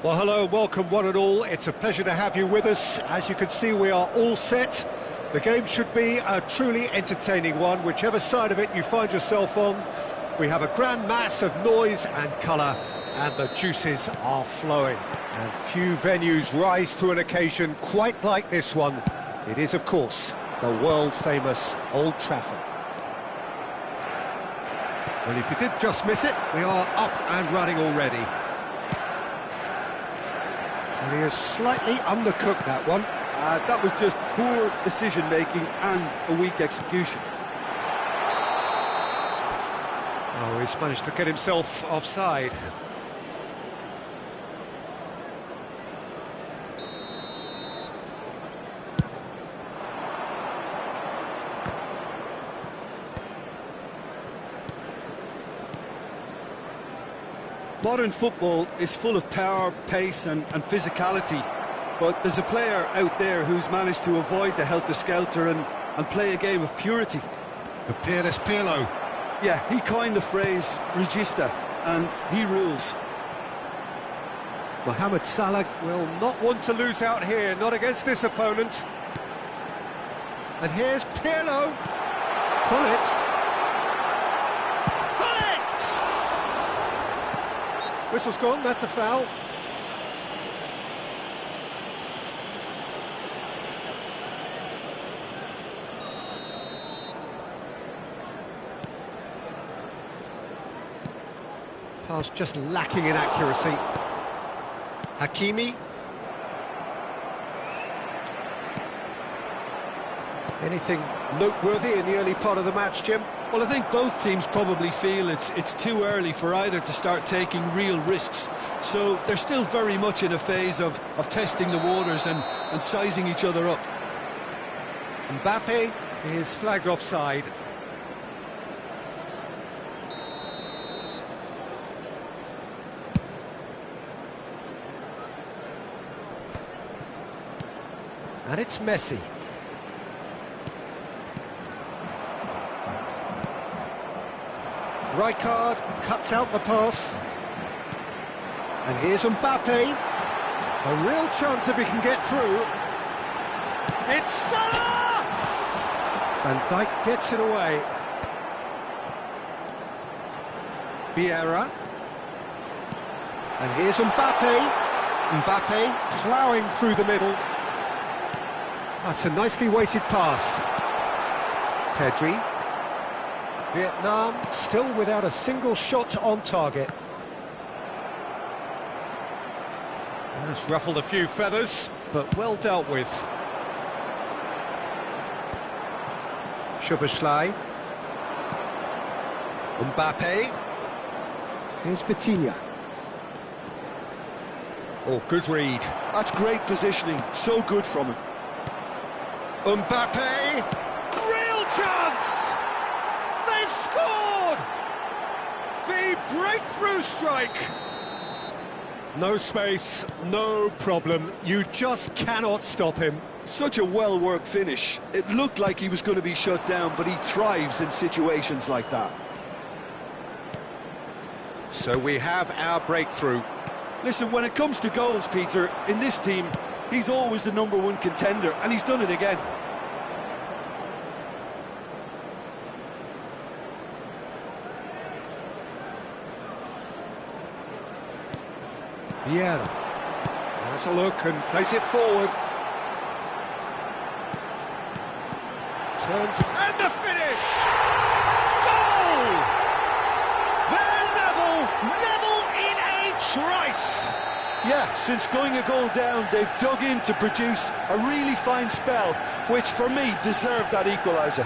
Well, hello, welcome one and all. It's a pleasure to have you with us. As you can see, we are all set. The game should be a truly entertaining one, whichever side of it you find yourself on. We have a grand mass of noise and colour, and the juices are flowing. And few venues rise to an occasion quite like this one. It is, of course, the world-famous Old Trafford. Well, if you did just miss it, we are up and running already. And he has slightly undercooked that one. That was just poor decision-making and a weak execution. Oh, he's managed to get himself offside. Modern football is full of power, pace and physicality, but there's a player out there who's managed to avoid the helter-skelter and play a game of purity. The peerless Pirlo. Yeah, he coined the phrase regista, and he rules. Mohamed Salah will not want to lose out here, not against this opponent. And here's Pirlo. Gullit. Whistle's gone, that's a foul. Pass just lacking in accuracy. Hakimi. Anything noteworthy in the early part of the match, Jim? Well, I think both teams probably feel it's too early for either to start taking real risks. So they're still very much in a phase of testing the waters and sizing each other up. Mbappe is flagged offside. And it's Messi. Rijkaard cuts out the pass. And here's Mbappe. A real chance if he can get through. It's Salah! Van Dijk gets it away. Vieira. And here's Mbappe. Mbappe ploughing through the middle. That's a nicely weighted pass. Pedri. Vietnam still without a single shot on target. That's ruffled a few feathers, but well dealt with. Szoboszlai. Mbappe. Here's Vitinha. Oh, good read. That's great positioning, so good from him. Mbappe! Real chance! They've scored! The breakthrough strike! No space, no problem. You just cannot stop him. Such a well-worked finish. It looked like he was going to be shut down, but he thrives in situations like that. So we have our breakthrough. Listen, when it comes to goals, Peter, in this team, he's always the #1 contender, and he's done it again. Vieira. Has a look and plays it forward. Turns and the finish! Goal! They're level in a trice! Yeah, since going a goal down, they've dug in to produce a really fine spell, which for me deserved that equaliser.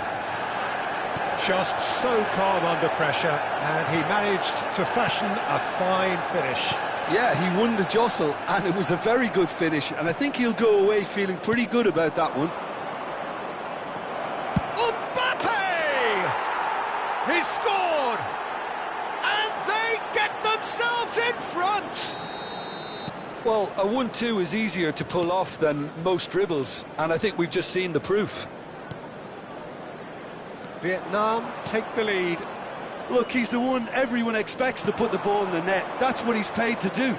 Just so calm under pressure, and he managed to fashion a fine finish. Yeah, he won the jostle, and it was a very good finish, and I think he'll go away feeling pretty good about that one. Mbappe! He scored! And they get themselves in front! Well, a 1-2 is easier to pull off than most dribbles, and I think we've just seen the proof. Vietnam take the lead. Look, he's the one everyone expects to put the ball in the net. That's what he's paid to do.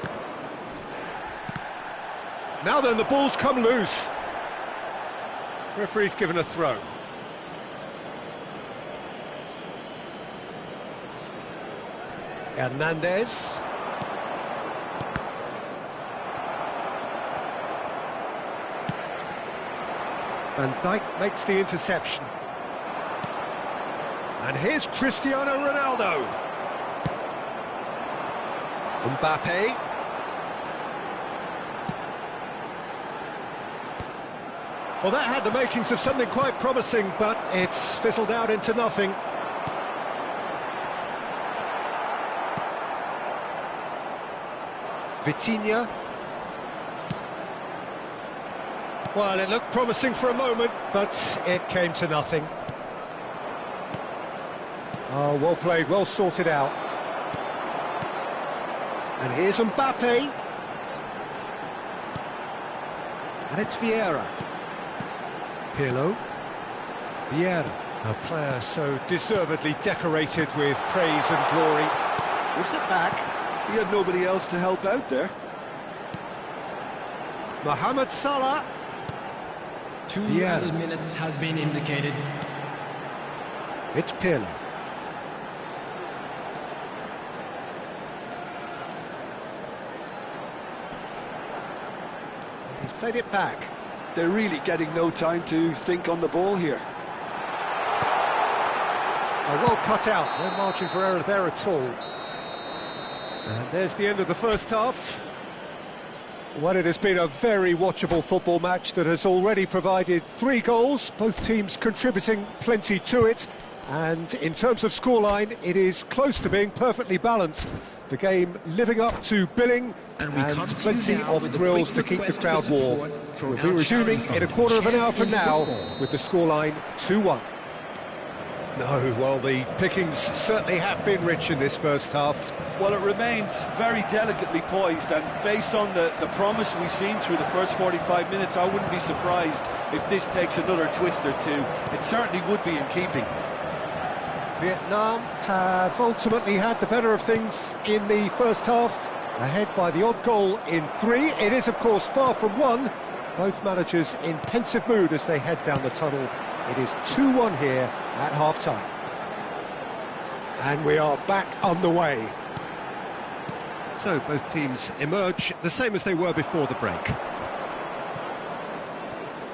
Now then, the ball's come loose. Referee's given a throw. Hernandez. Van Dijk makes the interception. And here's Cristiano Ronaldo. Mbappe. Well, that had the makings of something quite promising, but it's fizzled out into nothing. Vitinha. Well, it looked promising for a moment, but it came to nothing. Oh, well played, well sorted out. And here's Mbappe. And it's Vieira. Pirlo. Vieira, a player so deservedly decorated with praise and glory. Gives it back. He had nobody else to help out there. Mohamed Salah. 2 added minutes has been indicated. It's Pirlo. He's played it back. They're really getting no time to think on the ball here. Well cut out, no margin for error there at all. And there's the end of the first half. Well, it has been a very watchable football match that has already provided 3 goals, both teams contributing plenty to it. And in terms of scoreline, it is close to being perfectly balanced. The game living up to billing and plenty of thrills to keep the crowd warm. We'll be resuming in a quarter of an hour from now with the scoreline 2-1. No, well, the pickings certainly have been rich in this first half. Well, it remains very delicately poised, and based on the promise we've seen through the first 45 minutes, I wouldn't be surprised if this takes another twist or two. It certainly would be in keeping. Vietnam have ultimately had the better of things in the first half, ahead by the odd goal in 3. It is, of course, far from 1. Both managers in pensive mood as they head down the tunnel. It is 2-1 here at half-time. And we are back on the way. So both teams emerge the same as they were before the break.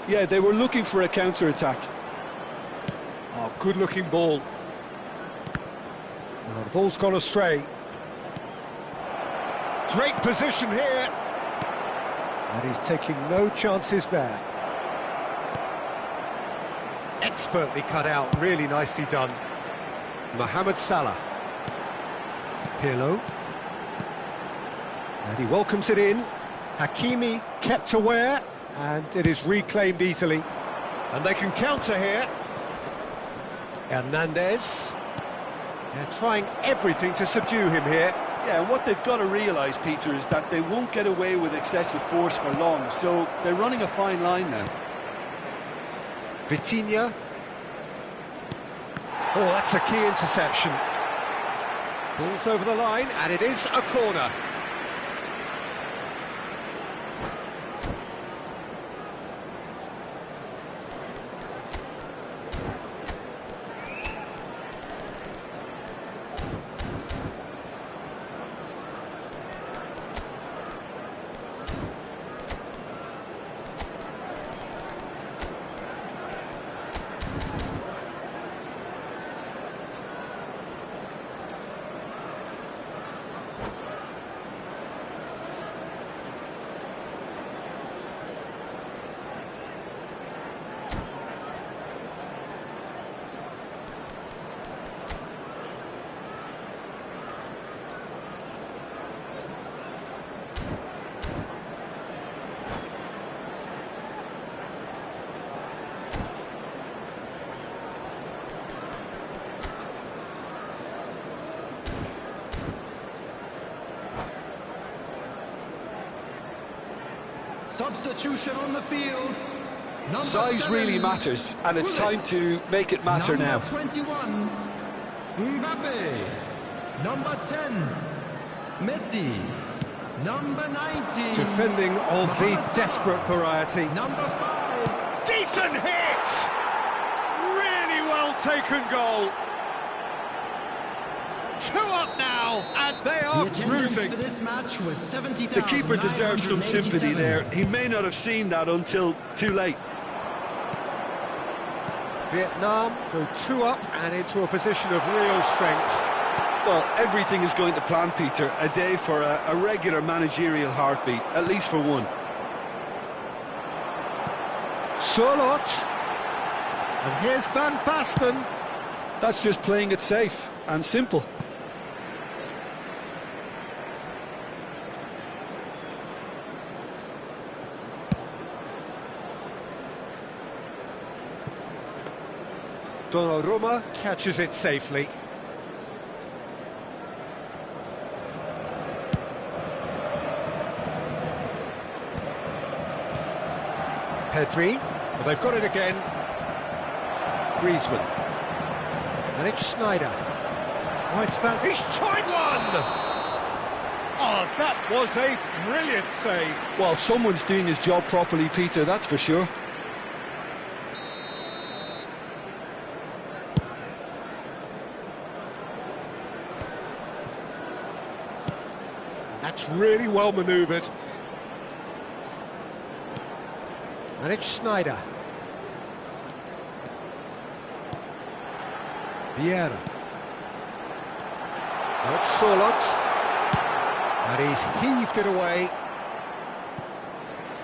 Yeah, they were looking for a counter-attack. Oh, good-looking ball. Oh, the ball's gone astray. Great position here. And he's taking no chances there. Expertly cut out, really nicely done. Mohamed Salah. Pirlo. And he welcomes it in. Hakimi kept aware, and it is reclaimed easily. And they can counter here. Hernandez. They're trying everything to subdue him here. Yeah, and what they've got to realise, Peter, is that they won't get away with excessive force for long, so they're running a fine line now. Vitinha. Oh, that's a key interception. Ball's over the line, and it is a corner. Substitution on the field. Size really matters, and it's time to make it matter now. Number 21, Mbappe. Number 10, Messi. Number 19. Defending of the desperate variety. Number 5. Decent hit! Really well taken goal. 2 up now, and they are The attendance cruising. for this match was 70,000. The keeper deserves some sympathy there. He may not have seen that until too late. Vietnam go 2 up and into a position of real strength. Well, everything is going to plan, Peter. A day for a regular managerial heartbeat, at least for one. Surlot. And here's Van Basten. That's just playing it safe and simple. Donnarumma catches it safely. Pedri, well, they've got it again. Griezmann. And it's Schneider. Oh, it's Van... He's tried one! Oh, that was a brilliant save. Well, someone's doing his job properly, Peter, that's for sure. That's really well manoeuvred. And it's Schneider. Vieira. Now it's Surlot. And he's heaved it away.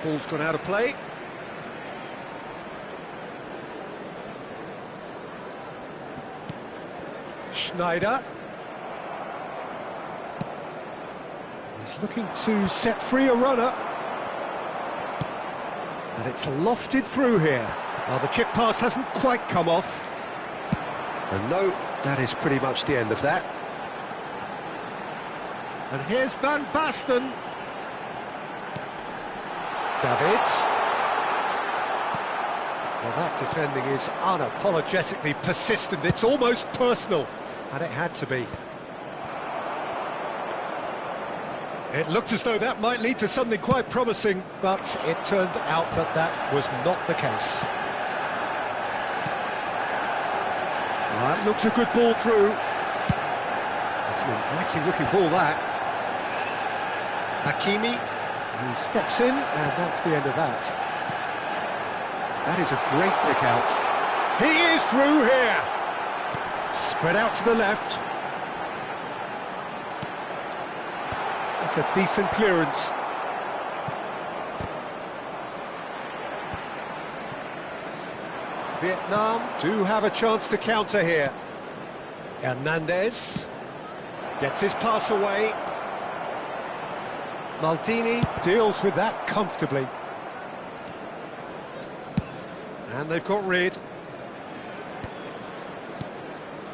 Ball's gone out of play. Schneider. He's looking to set free a runner. And it's lofted through here. Well, the chip pass hasn't quite come off. And no, that is pretty much the end of that. And here's Van Basten. Davids. Well, that defending is unapologetically persistent. It's almost personal. And it had to be. It looked as though that might lead to something quite promising, but it turned out that that was not the case. That looks a good ball through. It's an inviting-looking ball, that. Hakimi, he steps in, and that's the end of that. That is a great pick out. He is through here. Spread out to the left. That's a decent clearance. Vietnam do have a chance to counter here. Hernandez gets his pass away. Maldini deals with that comfortably. And they've got rid.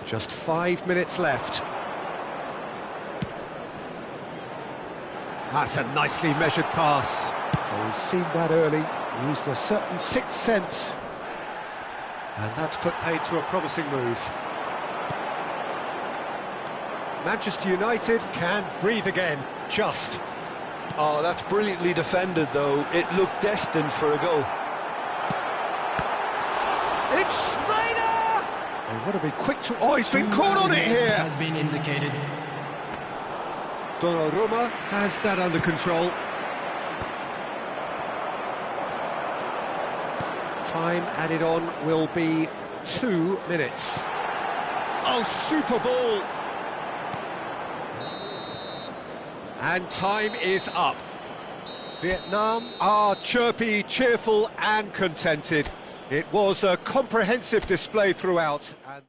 Just 5 minutes left. That's a nicely measured pass. Well, he's seen that early, used a certain sixth sense. And that's put paid to a promising move. Manchester United can breathe again, just. Oh, that's brilliantly defended, though. It looked destined for a goal. It's Schneider! They want to be quick to... Oh, he's been caught on it here! Has been indicated. Donnarumma has that under control. Time added on will be 2 minutes. Oh, super ball! And time is up. Vietnam are chirpy, cheerful and contented. It was a comprehensive display throughout. And